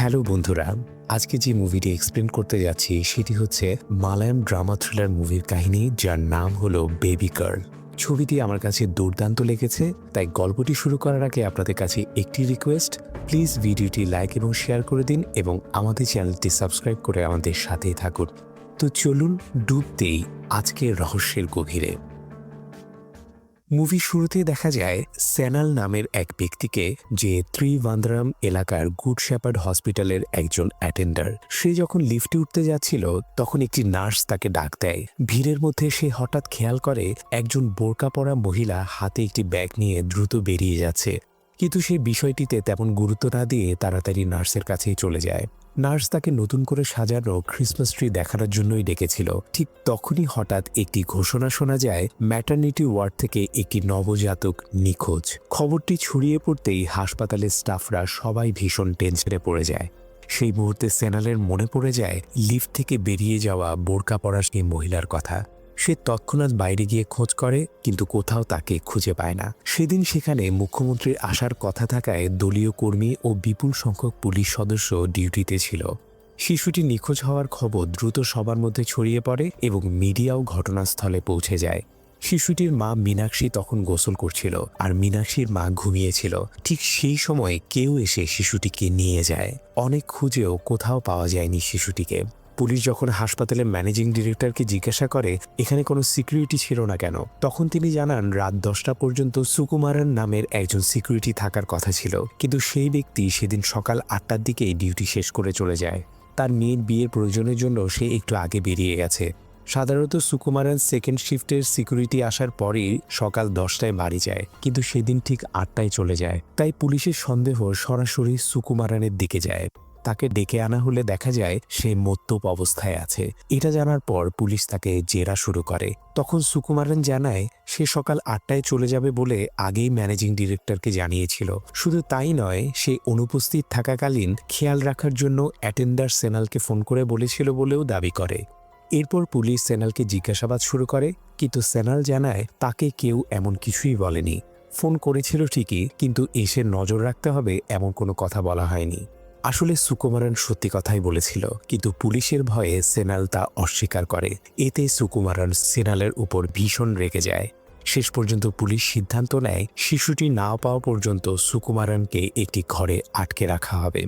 Hello বন্ধুরা, আজকে যে মুভিটি এক্সপ্লেন করতে যাচ্ছি সেটি হচ্ছে মালায়াম ড্রামা থ্রিলার মুভির কাহিনী, যার নাম হলো বেবি গার্ল। ছবিটি আমার কাছে দুর্দান্ত লেগেছে, তাই গল্পটি শুরু করার আগে আপনাদের কাছে একটি রিকোয়েস্ট, প্লিজ ভিডিওটি লাইক এবং শেয়ার করে দিন এবং আমাদের চ্যানেলটি সাবস্ক্রাইব করে আমাদের সাথেই থাকুন। তো চলুন ডুব দেই আজকের রহস্যের গভীরে। মুভি শুরুতে দেখা যায় সেনাল নামের এক ব্যক্তিকে, যে ত্রিভান্দ্রাম এলাকার গুড শেপার্ড হসপিটালের একজন অ্যাটেন্ডার। সে যখন লিফটে উঠতে যাচ্ছিল তখন একটি নার্স তাকে ডাক দেয়। ভিড়ের মধ্যে সে হঠাৎ খেয়াল করে একজন বোরকা পরা মহিলা হাতে একটি ব্যাগ নিয়ে দ্রুত বেরিয়ে যাচ্ছে, কিন্তু সে বিষয়টিতে তেমন গুরুত্ব না দিয়ে তাড়াতাড়ি নার্সের কাছেই চলে যায়। নার্স তাকে নতুন করে সাজানো ক্রিসমাস ট্রি দেখানোর জন্যই ডেকেছিল। ঠিক তখনই হঠাৎ একটি ঘোষণা শোনা যায়, ম্যাটারনিটি ওয়ার্ড থেকে একটি নবজাতক নিখোঁজ। খবরটি ছড়িয়ে পড়তেই হাসপাতালের স্টাফরা সবাই ভীষণ টেনশনে পড়ে যায়। সেই মুহূর্তে সেনালের মনে পড়ে যায় লিফট থেকে বেরিয়ে যাওয়া বোরকা পরা সেই মহিলার কথা। সে তৎক্ষণাৎ বাইরে গিয়ে খোঁজ করে, কিন্তু কোথাও তাকে খুঁজে পায় না। সেদিন সেখানে মুখ্যমন্ত্রীর আসার কথা থাকায় দলীয় কর্মী ও বিপুল সংখ্যক পুলিশ সদস্য ডিউটিতে ছিল। শিশুটি নিখোঁজ হওয়ার খবর দ্রুত সবার মধ্যে ছড়িয়ে পড়ে এবং মিডিয়াও ঘটনাস্থলে পৌঁছে যায়। শিশুটির মা মীনাক্ষী তখন গোসল করছিল, আর মীনাক্ষীর মা ঘুমিয়েছিল। ঠিক সেই সময় কেউ এসে শিশুটিকে নিয়ে যায়। অনেক খুঁজেও কোথাও পাওয়া যায়নি শিশুটিকে। পুলিশ যখন হাসপাতালের ম্যানেজিং ডিরেক্টরকে জিজ্ঞাসা করে এখানে কোনো সিকিউরিটি ছিল না কেন, তখন তিনি জানান রাত 10টা পর্যন্ত সুকুমারন নামের একজন সিকিউরিটি থাকার কথা ছিল, কিন্তু সেই ব্যক্তি সেদিন সকাল 8টার দিকেই ডিউটি শেষ করে চলে যায়। তার মেয়ের বিয়ের প্রয়োজনের জন্য সে একটু আগে বেরিয়ে গেছে। সাধারণত সুকুমারন সেকেন্ড শিফটের সিকিউরিটি আসার পরেই সকাল 10টায় বাড়ি যায়, কিন্তু সেদিন ঠিক 8টায় চলে যায়। তাই পুলিশের সন্দেহ সরাসরি সুকুমারনের দিকে যায়। তাকে ডেকে আনা হলে দেখা যায় সে মদ্যপ অবস্থায় আছে। এটা জানার পর পুলিশ তাকে জেরা শুরু করে। তখন সুকুমারন জানায় সে সকাল 8টায় চলে যাবে বলে আগেই ম্যানেজিং ডিরেক্টরকে জানিয়েছিল। শুধু তাই নয়, সে অনুপস্থিত থাকাকালীন খেয়াল রাখার জন্য অ্যাটেন্ডার সেনালকে ফোন করে বলেছিল বলেও দাবি করে। এরপর পুলিশ সেনালকে জিজ্ঞাসাবাদ শুরু করে, কিন্তু সেনাল জানায় তাকে কেউ এমন কিছুই বলেনি। ফোন করেছিল ঠিকই, কিন্তু এসে নজর রাখতে হবে এমন কোনো কথা বলা হয়নি। আসলে সুকুমারন সত্যি কথাই বলেছিল, কিন্তু পুলিশের ভয়ে সেনাল তা অস্বীকার করে। এতে সুকুমারন সেনালের উপর ভীষণ রেগে যায়। শেষ পর্যন্ত পুলিশ সিদ্ধান্ত নেয় শিশুটি না পাওয়া পর্যন্ত সুকুমারনকে একটি ঘরে আটকে রাখা হবে।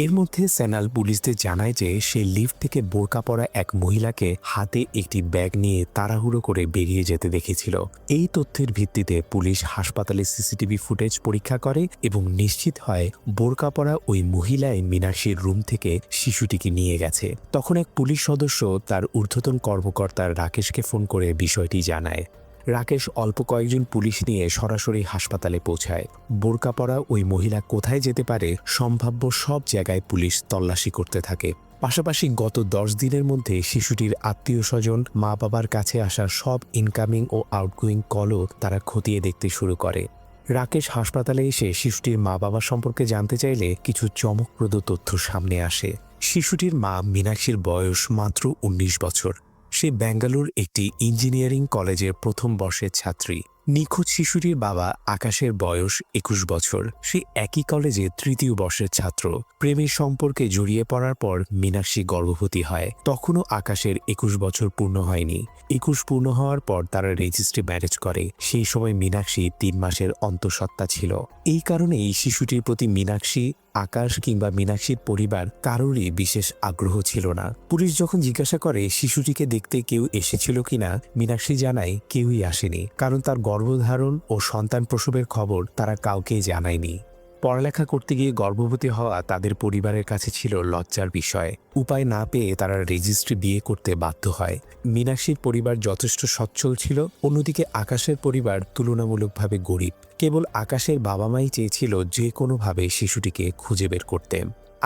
এর মধ্যে সেনাল পুলিশদের জানায় যে সে লিফট থেকে বোরকা পরা এক মহিলাকে হাতে একটি ব্যাগ নিয়ে তাড়াহুড়ো করে বেরিয়ে যেতে দেখেছিল। এই তথ্যের ভিত্তিতে পুলিশ হাসপাতালের সিসিটিভি ফুটেজ পরীক্ষা করে এবং নিশ্চিত হয় বোরকা পরা ওই মহিলাই মীনাক্ষীর রুম থেকে শিশুটিকে নিয়ে গেছে। তখন এক পুলিশ সদস্য তার ঊর্ধ্বতন কর্মকর্তা রাকেশকে ফোন করে বিষয়টি জানায়। রাকেশ অল্প কয়েকজন পুলিশ নিয়ে সরাসরি হাসপাতালে পৌঁছায়। বোরকা পরা ওই মহিলা কোথায় যেতে পারে সম্ভাব্য সব জায়গায় পুলিশ তল্লাশি করতে থাকে। পাশাপাশি গত 10 দিনের মধ্যে শিশুটির আত্মীয় স্বজন, মা বাবার কাছে আসা সব ইনকামিং ও আউটগোয়িং কলও তারা খতিয়ে দেখতে শুরু করে। রাকেশ হাসপাতালে এসে শিশুটির মা বাবা সম্পর্কে জানতে চাইলে কিছু চমকপ্রদ তথ্য সামনে আসে। শিশুটির মা মীনাক্ষীর বয়স মাত্র 19 বছর। সে বেঙ্গালুর একটি ইঞ্জিনিয়ারিং কলেজের প্রথম বর্ষের ছাত্রী। নিখোঁজ শিশুটির বাবা আকাশের বয়স 21 বছর। সে একই কলেজে তৃতীয় বর্ষের ছাত্র। প্রেমের সম্পর্কে জড়িয়ে পড়ার পর মীনাক্ষী গর্ভবতী হয়। তখনও আকাশের 21 বছর পূর্ণ হয়নি। 21 পূর্ণ হওয়ার পর তারা রেজিস্ট্রি ম্যারেজ করে। সেই সময় মীনাক্ষী 3 মাসের অন্তঃসত্ত্বা ছিল। এই কারণেই শিশুটির প্রতি মীনাক্ষী, আকাশ কিংবা মীনাক্ষীর পরিবার কারোরই বিশেষ আগ্রহ ছিল না। পুলিশ যখন জিজ্ঞাসা করে শিশুটিকে দেখতে কেউ এসেছিল কিনা, মীনাক্ষী জানায় কেউই আসেনি, কারণ তার গর্ভধারণ ও সন্তান প্রসবের খবর তারা কাউকে জানায়নি। পড়ালেখা করতে গিয়ে গর্ভবতী হওয়া তাদের পরিবারের কাছে ছিল লজ্জার বিষয়। উপায় না পেয়ে তারা রেজিস্ট্রি বিয়ে করতে বাধ্য হয়। মীনাক্ষীর পরিবার যথেষ্ট সচ্ছল ছিল, অন্যদিকে আকাশের পরিবার তুলনামূলকভাবে গরিব। কেবল আকাশের বাবা মাই চেয়েছিল যে কোনোভাবে শিশুটিকে খুঁজে বের করতে।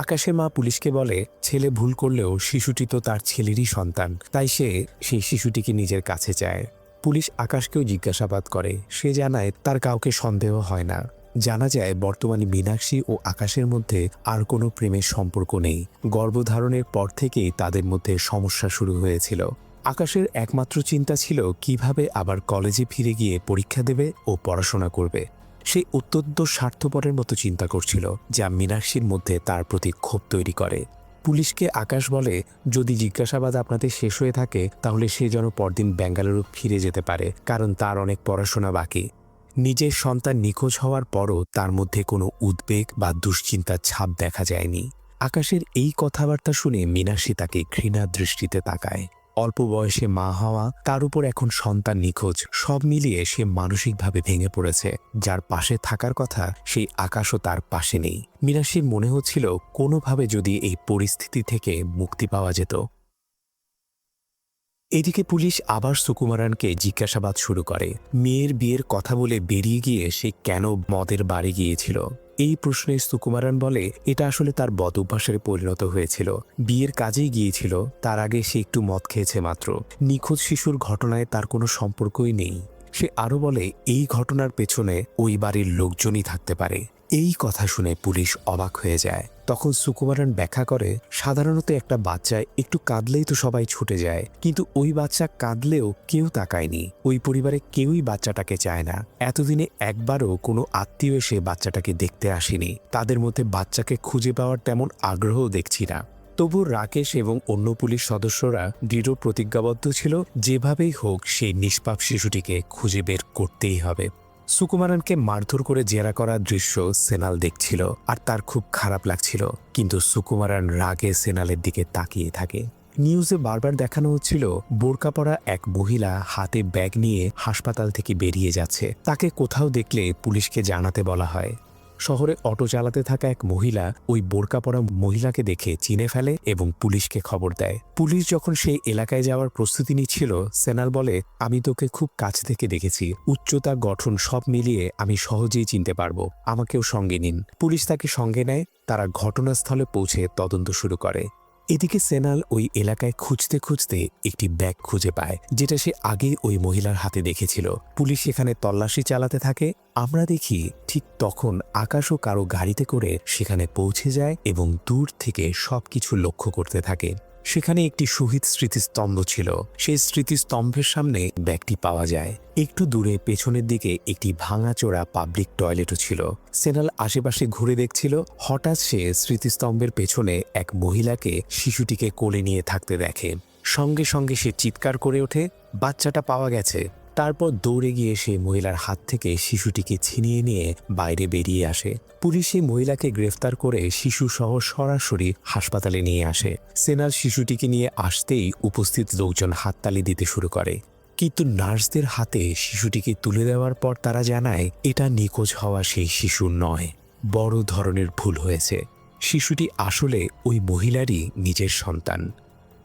আকাশের মা পুলিশকে বলে ছেলে ভুল করলেও শিশুটি তো তার ছেলেরই সন্তান, তাই সে সেই শিশুটিকে নিজের কাছে চায়। পুলিশ আকাশকেও জিজ্ঞাসাবাদ করে। সে জানায় তার কাউকে সন্দেহ হয় না। জানা যায় বর্তমানে মীনাক্ষী ও আকাশের মধ্যে আর কোনো প্রেমের সম্পর্ক নেই। গর্ভধারণের পর থেকেই তাদের মধ্যে সমস্যা শুরু হয়েছিল। আকাশের একমাত্র চিন্তা ছিল কিভাবে আবার কলেজে ফিরে গিয়ে পরীক্ষা দেবে ও পড়াশোনা করবে। সে অত্যন্ত স্বার্থপরের মতো চিন্তা করছিল, যা মীনাক্ষীর মধ্যে তার প্রতি ক্ষোভ তৈরি করে। পুলিশকে আকাশ বলে, যদি জিজ্ঞাসাবাদ আপনাদের শেষ হয়ে থাকে তাহলে সে যেন পরদিন বেঙ্গালুরু ফিরে যেতে পারে, কারণ তার অনেক পড়াশোনা বাকি। নিজের সন্তান নিখোঁজ হওয়ার পরও তার মধ্যে কোনো উদ্বেগ বা দুশ্চিন্তার ছাপ দেখা যায়নি। আকাশের এই কথাবার্তা শুনে মীনাক্ষী তাকে ঘৃণার দৃষ্টিতে তাকায়। অল্প বয়সে মা হওয়া, তার উপর এখন সন্তান নিখোঁজ, সব মিলিয়ে সে মানসিকভাবে ভেঙে পড়েছে। যার পাশে থাকার কথা সেই আকাশও তার পাশে নেই। মীনাক্ষীর মনে হচ্ছিল কোনোভাবে যদি এই পরিস্থিতি থেকে মুক্তি পাওয়া যেত। এদিকে পুলিশ আবার সুকুমারানকে জিজ্ঞাসাবাদ শুরু করে। মেয়ের বিয়ের কথা বলে বেরিয়ে গিয়ে সে কেন মদের বাড়ি গিয়েছিল। এই প্রশ্নে সুকুমারান বলে, এটা আসলে তার বদ অভ্যাসে পরিণত হয়েছিল। বিয়ের কাজেই গিয়েছিল, তার আগে সে একটু মদ খেয়েছে মাত্র। নিখোঁজ শিশুর ঘটনায় তার কোনো সম্পর্কই নেই। সে আরও বলে, এই ঘটনার পেছনে ওই বাড়ির লোকজনই থাকতে পারে। এই কথা শুনে পুলিশ অবাক হয়ে যায়। তখন সুকুমারান ব্যাখ্যা করে, সাধারণত একটা বাচ্চা একটু কাঁদলেই তো সবাই ছুটে যায়, কিন্তু ওই বাচ্চা কাঁদলেও কেউ তাকায়নি। ওই পরিবারে কেউই বাচ্চাটাকে চায় না। এতদিনে একবারও কোনো আত্মীয় এসে বাচ্চাটাকে দেখতে আসেনি। তাদের মধ্যে বাচ্চাকে খুঁজে পাওয়ার তেমন আগ্রহ দেখছি না। তবু রাকেশ এবং অন্য পুলিশ সদস্যরা দৃঢ় প্রতিজ্ঞাবদ্ধ ছিল, যেভাবেই হোক সেই নিষ্পাপ শিশুটিকে খুঁজে বের করতেই হবে। সুকুমারানকে মারধর করে জেরা করার দৃশ্য সেনাল দেখছিল, আর তার খুব খারাপ লাগছিল। কিন্তু সুকুমারান রাগে সেনালের দিকে তাকিয়ে থাকে। নিউজে বারবার দেখানো হচ্ছিল বোরকা পরা এক মহিলা হাতে ব্যাগ নিয়ে হাসপাতাল থেকে বেরিয়ে যাচ্ছে। তাকে কোথাও দেখলে পুলিশকে জানাতে বলা হয়। শহরে অটো চালাতে থাকা এক মহিলা ওই বোরকা পরা মহিলাকে দেখে চিনে ফেলে এবং পুলিশকে খবর দেয়। পুলিশ যখন সেই এলাকায় যাওয়ার প্রস্তুতি নিচ্ছিল, সেনাল বলে, আমি তোকে খুব কাছ থেকে দেখেছি, উচ্চতা, গঠন সব মিলিয়ে আমি সহজেই চিনতে পারবো, আমাকেও সঙ্গে নিন। পুলিশ তাকে সঙ্গে নেয়। তারা ঘটনাস্থলে পৌঁছে তদন্ত শুরু করে। এদিকে সেনাল ওই এলাকায় খুঁজতে খুঁজতে একটি ব্যাগ খুঁজে পায়, যেটা সে আগেই ওই মহিলার হাতে দেখেছিল। পুলিশ সেখানে তল্লাশি চালাতে থাকে। আমরা দেখি ঠিক তখন আকাশও কারো গাড়িতে করে সেখানে পৌঁছে যায় এবং দূর থেকে সবকিছু লক্ষ্য করতে থাকে। সেখানে একটি শহীদ স্মৃতিস্তম্ভ ছিল। সেই স্মৃতিস্তম্ভের সামনে ব্যাগটি পাওয়া যায়। একটু দূরে পেছনের দিকে একটি ভাঙাচোরা পাবলিক টয়লেটও ছিল। সেনাল আশেপাশে ঘুরে দেখছিল। হঠাৎ সে স্মৃতিস্তম্ভের পেছনে এক মহিলাকে শিশুটিকে কোলে নিয়ে থাকতে দেখে। সঙ্গে সঙ্গে সে চিৎকার করে ওঠে, বাচ্চাটা পাওয়া গেছে। তারপর দৌড়ে গিয়ে সে মহিলার হাত থেকে শিশুটিকে ছিনিয়ে নিয়ে বাইরে বেরিয়ে আসে। পুলিশ সেই মহিলাকে গ্রেফতার করে শিশুসহ সরাসরি হাসপাতালে নিয়ে আসে। সেনাল শিশুটিকে নিয়ে আসতেই উপস্থিত লোকজন হাততালি দিতে শুরু করে। কিন্তু নার্সদের হাতে শিশুটিকে তুলে দেওয়ার পর তারা জানায়, এটা নিখোঁজ হওয়া সেই শিশু নয়, বড় ধরনের ভুল হয়েছে। শিশুটি আসলে ওই মহিলারই নিজের সন্তান।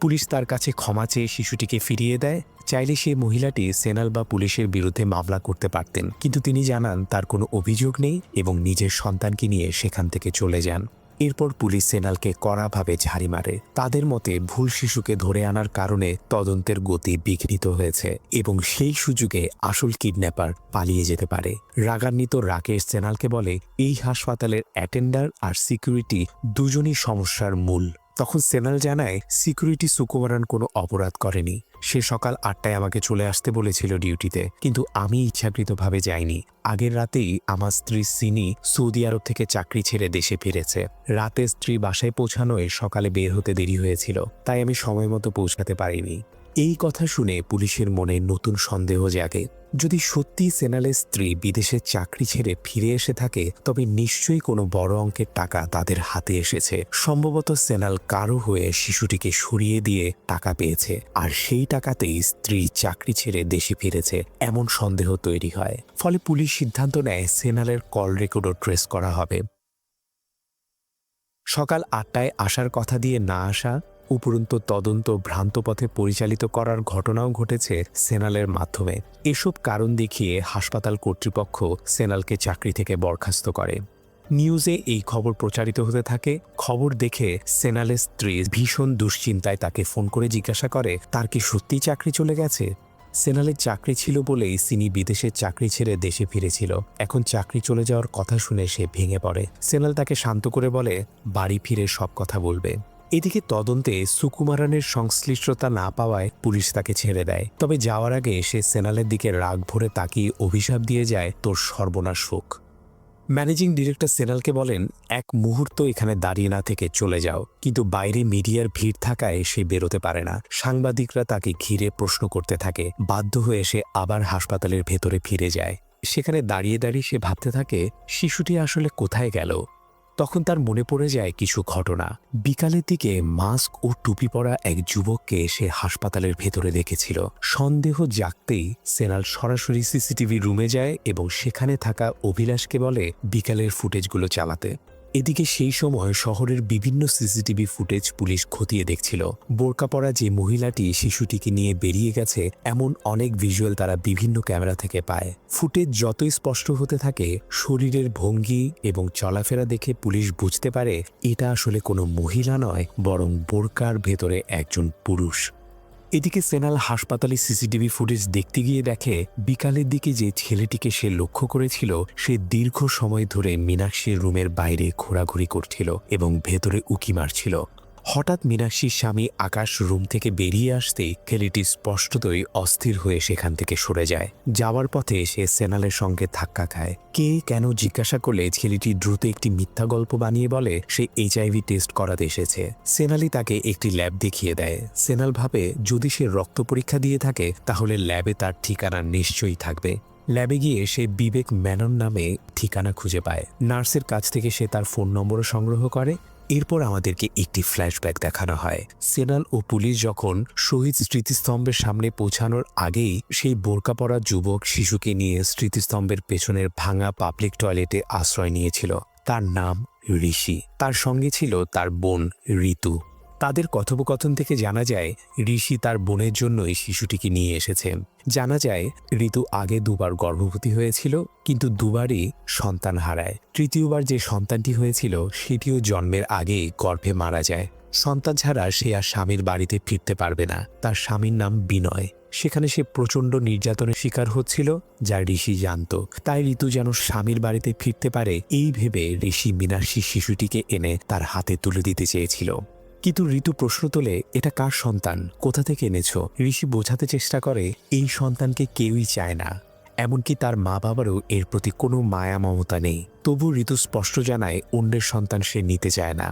পুলিশ তার কাছে ক্ষমা চেয়ে শিশুটিকে ফিরিয়ে দেয়। চাইলে সেই মহিলাটি সেনাল বা পুলিশের বিরুদ্ধে মামলা করতে পারতেন, কিন্তু তিনি জানান তার কোনো অভিযোগ নেই এবং নিজের সন্তানকে নিয়ে সেখান থেকে চলে যান। এরপর পুলিশ সেনালকে কড়াভাবে ঝাড়ি মারে। তাদের মতে ভুল শিশুকে ধরে আনার কারণে তদন্তের গতি বিঘ্নিত হয়েছে এবং সেই সুযোগে আসল কিডন্যাপার পালিয়ে যেতে পারে। রাগান্বিত রাকেশ সেনালকে বলে, এই হাসপাতালের অ্যাটেন্ডার আর সিকিউরিটি দুজনই সমস্যার মূল। তখন সেনাল জানায়, সিকিউরিটি সুকুমারান কোনো অপরাধ করেনি। সে সকাল 8টায় আমাকে চলে আসতে বলেছিল ডিউটিতে, কিন্তু আমি ইচ্ছাকৃতভাবে যাইনি। আগের রাতেই আমার স্ত্রী সিনি সৌদি আরব থেকে চাকরি ছেড়ে দেশে ফিরেছে। রাতে স্ত্রী বাসায় পৌঁছানোয় সকালে বের হতে দেরি হয়েছিল, তাই আমি সময় মতো পৌঁছাতে পারিনি। এই কথা শুনে পুলিশের মনে নতুন সন্দেহ জাগে। যদি সত্যি সেনালের স্ত্রী বিদেশে চাকরি ছেড়ে ফিরে এসে থাকে, তবে নিশ্চয়ই কোনো বড় অঙ্কের টাকা তাদের হাতে এসেছে। সম্ভবত সেনাল কারো হয়ে শিশুটিকে সরিয়ে দিয়ে টাকা পেয়েছে, আর সেই টাকাতেই স্ত্রী চাকরি ছেড়ে দেশে ফিরেছে, এমন সন্দেহ তৈরি হয়। ফলে পুলিশ সিদ্ধান্ত নেয় সেনালের কল রেকর্ডও ট্রেস করা হবে। সকাল 8টায় আসার কথা দিয়ে না আসা, উপরন্তু তদন্ত ভ্রান্ত পথে পরিচালিত করার ঘটনাও ঘটেছে সেনালের মাধ্যমে। এসব কারণ দেখিয়ে হাসপাতাল কর্তৃপক্ষ সেনালকে চাকরি থেকে বরখাস্ত করে। নিউজে এই খবর প্রচারিত হতে থাকে। খবর দেখে সেনালের স্ত্রী ভীষণ দুশ্চিন্তায় তাকে ফোন করে জিজ্ঞাসা করে, তার কি সত্যি চাকরি চলে গেছে? সেনালের চাকরি ছিল বলেই সিনি বিদেশে চাকরি ছেড়ে দেশে ফিরেছিল। এখন চাকরি চলে যাওয়ার কথা শুনে সে ভেঙে পড়ে। সেনাল তাকে শান্ত করে বলে, বাড়ি ফিরে সব কথা বলবে। এদিকে তদন্তে সুকুমারানের সংশ্লিষ্টতা না পাওয়ায় পুলিশ তাকে ছেড়ে দেয়। তবে যাওয়ার আগে সে সেনালের দিকে রাগ ভরে তাকিয়ে অভিশাপ দিয়ে যায়, তোর সর্বনাশ হোক। ম্যানেজিং ডিরেক্টর সেনালকে বলেন, এক মুহূর্ত এখানে দাঁড়িয়ে না থেকে চলে যাও, কিন্তু বাইরে মিডিয়ার ভিড় থাকায় সে বেরোতে পারে না। সাংবাদিকরা তাকে ঘিরে প্রশ্ন করতে থাকে। বাধ্য হয়ে সে আবার হাসপাতালের ভেতরে ফিরে যায়। সেখানে দাঁড়িয়ে দাঁড়িয়ে সে ভাবতে থাকে, শিশুটি আসলে কোথায় গেল। তখন তার মনে পড়ে যায় কিছু ঘটনা। বিকালের দিকে মাস্ক ও টুপি পরা এক যুবককে সে হাসপাতালের ভেতরে দেখেছিল। সন্দেহ জাগতেই সেনাল সরাসরি সিসিটিভি রুমে যায় এবং সেখানে থাকা অভিলাষকে বলে বিকালের ফুটেজগুলো চালাতে। এদিকে সেই সময় শহরের বিভিন্ন সিসিটিভি ফুটেজ পুলিশ খতিয়ে দেখছিল। বোরকা পরা যে মহিলাটি শিশুটিকে নিয়ে বেরিয়ে গেছে এমন অনেক ভিজুয়াল তারা বিভিন্ন ক্যামেরা থেকে পায়। ফুটেজ যতই স্পষ্ট হতে থাকে, শরীরের ভঙ্গি এবং চলাফেরা দেখে পুলিশ বুঝতে পারে এটা আসলে কোনো মহিলা নয়, বরং বোরকার ভেতরে একজন পুরুষ। এদিকে সেনাল হাসপাতালে সিসিটিভি ফুটেজ দেখতে গিয়ে দেখে বিকালের দিকে যে ছেলেটিকে সে লক্ষ্য করেছিল সে দীর্ঘ সময় ধরে মীনাক্ষীর রুমের বাইরে ঘোরাঘুরি করছিল এবং ভেতরে উকি মারছিল। হঠাৎ মীনাক্ষীর স্বামী আকাশ রুম থেকে বেরিয়ে আসতেই ছেলেটি স্পষ্টতই অস্থির হয়ে সেখান থেকে সরে যায়। যাওয়ার পথে সে সেনালের সঙ্গে ধাক্কা খায়। কে কেন জিজ্ঞাসা করলে ছেলেটি দ্রুত একটি মিথ্যা গল্প বানিয়ে বলে সে HIV টেস্ট করাতে এসেছে। সেনালি তাকে একটি ল্যাব দেখিয়ে দেয়। সেনাল ভাবে যদি সে রক্ত পরীক্ষা দিয়ে থাকে তাহলে ল্যাবে তার ঠিকানা নিশ্চয়ই থাকবে। ল্যাবে গিয়ে সে বিবেক মেনন নামে ঠিকানা খুঁজে পায়। নার্সের কাছ থেকে সে তার ফোন নম্বরও সংগ্রহ করে। এরপর আমাদেরকে একটি ফ্ল্যাশব্যাক দেখানো হয়। সেনাল ও পুলিশ যখন শহীদ স্মৃতিস্তম্ভের সামনে পৌঁছানোর আগেই সেই বোরকা পরা যুবক শিশুকে নিয়ে স্মৃতিস্তম্ভের পেছনের ভাঙা পাবলিক টয়লেটে আশ্রয় নিয়েছিল। তার নাম ঋষি। তার সঙ্গে ছিল তার বোন ঋতু। তাদের কথোপকথন থেকে জানা যায় ঋষি তার বোনের জন্যই শিশুটিকে নিয়ে এসেছে। জানা যায় ঋতু আগে দুবার গর্ভবতী হয়েছিল, কিন্তু দুবারই সন্তান হারায়। তৃতীয়বার যে সন্তানটি হয়েছিল সেটিও জন্মের আগেই গর্ভে মারা যায়। সন্তান ছাড়া সে আর স্বামীর বাড়িতে ফিরতে পারবে না। তার স্বামীর নাম বিনয়। সেখানে সে প্রচণ্ড নির্যাতনের শিকার হচ্ছিল, যা ঋষি জানত। তাই ঋতু যেন স্বামীর বাড়িতে ফিরতে পারে এই ভেবে ঋষি মীনাক্ষী শিশুটিকে এনে তার হাতে তুলে দিতে চেয়েছিল। কিন্তু ঋতু প্রশ্ন তোলে, এটা কার সন্তান, কোথা থেকে এনেছো? ঋষি বোঝাতে চেষ্টা করে এই সন্তানকে কেউই চায় না, এমনকি তার মা বাবারও এর প্রতি কোনো মায়া মমতা নেই। তবু ঋতু স্পষ্ট জানায় অন্যের সন্তান সে নিতে চায় না।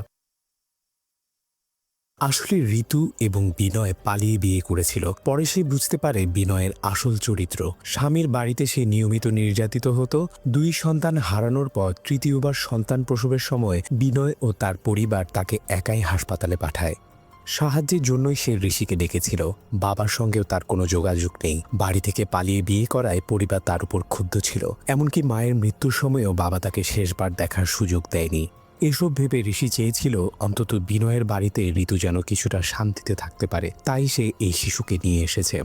আসলে ঋতু এবং বিনয় পালিয়ে বিয়ে করেছিল। পরে সে বুঝতে পারে বিনয়ের আসল চরিত্র। স্বামীর বাড়িতে সে নিয়মিত নির্যাতিত হতো। দুই সন্তান হারানোর পর তৃতীয়বার সন্তান প্রসবের সময় বিনয় ও তার পরিবার তাকে একাই হাসপাতালে পাঠায়। সাহায্যের জন্যই সে ঋষিকে ডেকেছিল। বাবার সঙ্গেও তার কোনো যোগাযোগ নেই। বাড়ি থেকে পালিয়ে বিয়ে করায় পরিবার তার উপর ক্ষুব্ধ ছিল। এমনকি মায়ের মৃত্যুর সময়ও বাবা তাকে শেষবার দেখার সুযোগ দেয়নি। এসব ভেবে ঋষি চেয়েছিল অন্তত বিনয়ের বাড়িতে ঋতু যেন কিছুটা শান্তিতে থাকতে পারে। তাই সে এই শিশুকে নিয়ে এসেছে।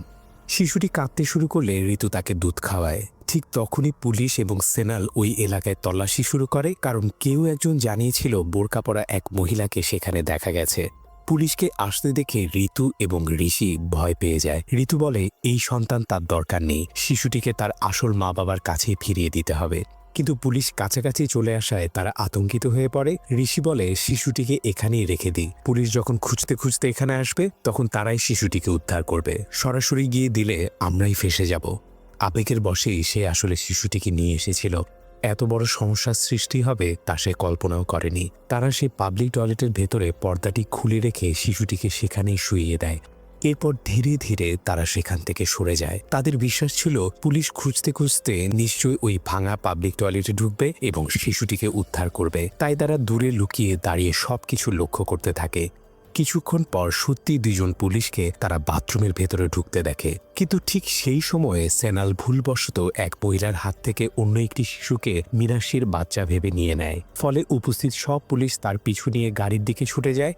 শিশুটি কাঁদতে শুরু করলে ঋতু তাকে দুধ খাওয়ায়। ঠিক তখনই পুলিশ এবং সেনাল ওই এলাকায় তল্লাশি শুরু করে, কারণ কেউ একজন জানিয়েছিল বোরকা পরা এক মহিলাকে সেখানে দেখা গেছে। পুলিশকে আসতে দেখে ঋতু এবং ঋষি ভয় পেয়ে যায়। ঋতু বলে এই সন্তান তার দরকার নেই, শিশুটিকে তার আসল মা বাবার কাছে ফিরিয়ে দিতে হবে। কিন্তু পুলিশ কাছাকাছি চলে আসায় তারা আতঙ্কিত হয়ে পড়ে। ঋষি বলে শিশুটিকে এখানেই রেখে দিই, পুলিশ যখন খুঁজতে খুঁজতে এখানে আসবে তখন তারাই শিশুটিকে উদ্ধার করবে, সরাসরি গিয়ে দিলে আমরাই ফেঁসে যাব। আবেগের বশেই সে আসলে শিশুটিকে নিয়ে এসেছিল। এত বড় সমস্যার সৃষ্টি হবে তা সে কল্পনাও করেনি। তারা সেই পাবলিক টয়লেটের ভেতরে পর্দাটি খুলে রেখে শিশুটিকে সেখানেই শুইয়ে দেয়। এরপর ধীরে ধীরে তারা সেখান থেকে সরে যায়। তাদের বিশ্বাস ছিল পুলিশ খুঁজতে খুঁজতে নিশ্চয়ই ওই ভাঙা পাবলিক টয়লেটে ঢুকবে এবং শিশুটিকে উদ্ধার করবে। তাই তারা দূরে লুকিয়ে দাঁড়িয়ে সবকিছু লক্ষ্য করতে থাকে। কিছুক্ষণ পর সত্যি দুজন পুলিশকে তারা বাথরুমের ভেতরে ঢুকতে দেখে। কিন্তু ঠিক সেই সময়ে সেনাল ভুলবশত এক মহিলার হাত থেকে অন্য একটি শিশুকে মীনাক্ষীর বাচ্চা ভেবে নিয়ে নেয়। ফলে উপস্থিত সব পুলিশ তার পিছু নিয়ে গাড়ির দিকে ছুটে যায়।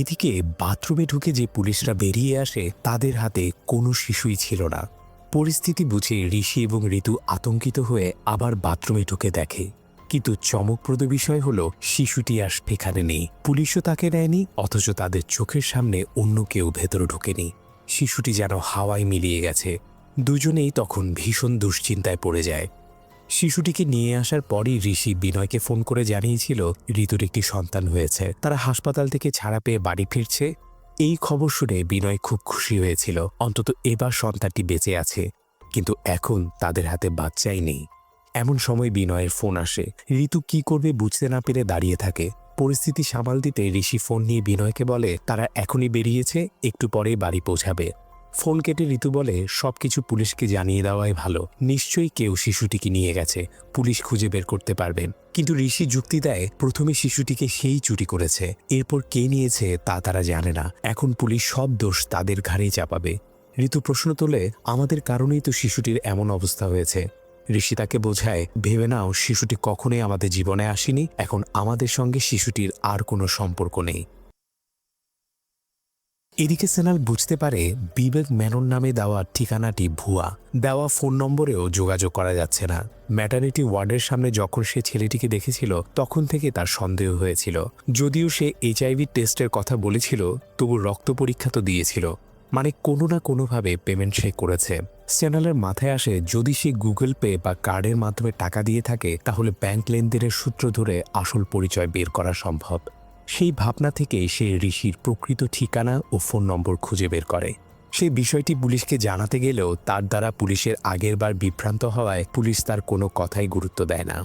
এদিকে বাথরুমে ঢুকে যে পুলিশরা বেরিয়ে আসে তাদের হাতে কোনো শিশুই ছিল না। পরিস্থিতি বুঝে ঋষি এবং ঋতু আতঙ্কিত হয়ে আবার বাথরুমে ঢুকে দেখে, কিন্তু চমকপ্রদ বিষয় হলো শিশুটি আর সেখানে নেই। পুলিশও তাকে নেয়নি, অথচ তাদের চোখের সামনে অন্য কেউ ভেতরে ঢোকেনি। শিশুটি যেন হাওয়ায় মিলিয়ে গেছে। দুজনেই তখন ভীষণ দুশ্চিন্তায় পড়ে যায়। শিশুটিকে নিয়ে আসার পরই ঋষি বিনয়কে ফোন করে জানিয়েছিল ঋতুর একটি সন্তান হয়েছে। তারা হাসপাতাল থেকে ছাড়া পেয়ে বাড়ি ফিরছে। এই খবর শুনে বিনয় খুব খুশি হয়েছিল, অন্তত এবার সন্তানটি বেঁচে আছে। কিন্তু এখন তাদের হাতে বাচ্চাই নেই। এমন সময় বিনয়ের ফোন আসে। ঋতু কি করবে বুঝতে না পেরে দাঁড়িয়ে থাকে। পরিস্থিতি সামাল দিতে ঋষি ফোন নিয়ে বিনয়কে বলে তারা এখনই বেরিয়েছে, একটু পরেই বাড়ি পৌঁছাবে। ফোন কেটে ঋতু বলে সবকিছু পুলিশকে জানিয়ে দেওয়াই ভালো, নিশ্চয়ই কেউ শিশুটিকে নিয়ে গেছে, পুলিশ খুঁজে বের করতে পারবেন। কিন্তু ঋষি যুক্তি দেয় প্রথমে শিশুটিকে সেই চুরি করেছে, এরপর কে নিয়েছে তা তারা জানে না, এখন পুলিশ সব দোষ তাদের ঘাড়েই চাপাবে। ঋতু প্রশ্ন তোলে আমাদের কারণেই তো শিশুটির এমন অবস্থা হয়েছে। ঋষি তাকে বোঝায় ভেবে নাও শিশুটি কখনোই আমাদের জীবনে আসেনি, এখন আমাদের সঙ্গে শিশুটির আর কোনো সম্পর্ক নেই। এদিকে সেনাল বুঝতে পারে বিবেক মেনন নামে দেওয়া ঠিকানাটি ভুয়া, দেওয়া ফোন নম্বরেও যোগাযোগ করা যাচ্ছে না। ম্যাটারনিটি ওয়ার্ডের সামনে যখন সে ছেলেটিকে দেখেছিল তখন থেকে তার সন্দেহ হয়েছিল। যদিও সে HIV টেস্টের কথা বলেছিল, তবু রক্ত পরীক্ষা তো দিয়েছিল, মানে কোনো না কোনোভাবে পেমেন্ট সে করেছে। সেনালের মাথায় আসে যদি সে গুগল পে বা কার্ডের মাধ্যমে টাকা দিয়ে থাকে তাহলে ব্যাংক লেনদেনের সূত্র ধরে আসল পরিচয় বের করা সম্ভব। সেই ভাবনা থেকে সে ঋষির প্রকৃত ঠিকানা ও ফোন নম্বর খুঁজে বের করে। সেই বিষয়টি পুলিশকে জানাতে গেলেও তার দ্বারা পুলিশের আগেরবার বিভ্রান্ত হওয়ায় পুলিশ তার কোনো কথাই গুরুত্ব দেয় না।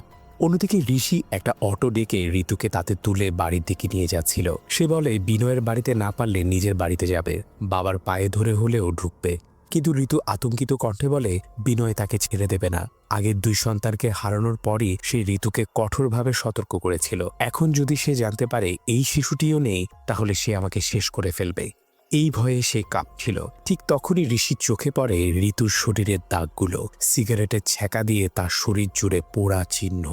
অন্যদিকে ঋষি একটা অটো ডেকে ঋতুকে তাতে তুলে বাড়ির দিকে নিয়ে যাচ্ছিল। সে বলে বিনয়ের বাড়িতে না পারলে নিজের বাড়িতে যাবে, বাবার পায়ে ধরে হলেও ঢুকবে। কিন্তু ঋতু আতঙ্কিত কণ্ঠে বলে বিনয় তাকে ছেড়ে দেবে না। আগের 2 সন্তানকে হারানোর পরই সে ঋতুকে কঠোরভাবে সতর্ক করেছিল। এখন যদি সে জানতে পারে এই শিশুটিও নেই তাহলে সে আমাকে শেষ করে ফেলবে। এই ভয়ে সে কাঁপছিল। ঠিক তখনই ঋষির চোখে পড়ে ঋতুর শরীরের দাগগুলো, সিগারেটের ছ্যাঁকা দিয়ে তার শরীর জুড়ে পোড়া চিহ্ন।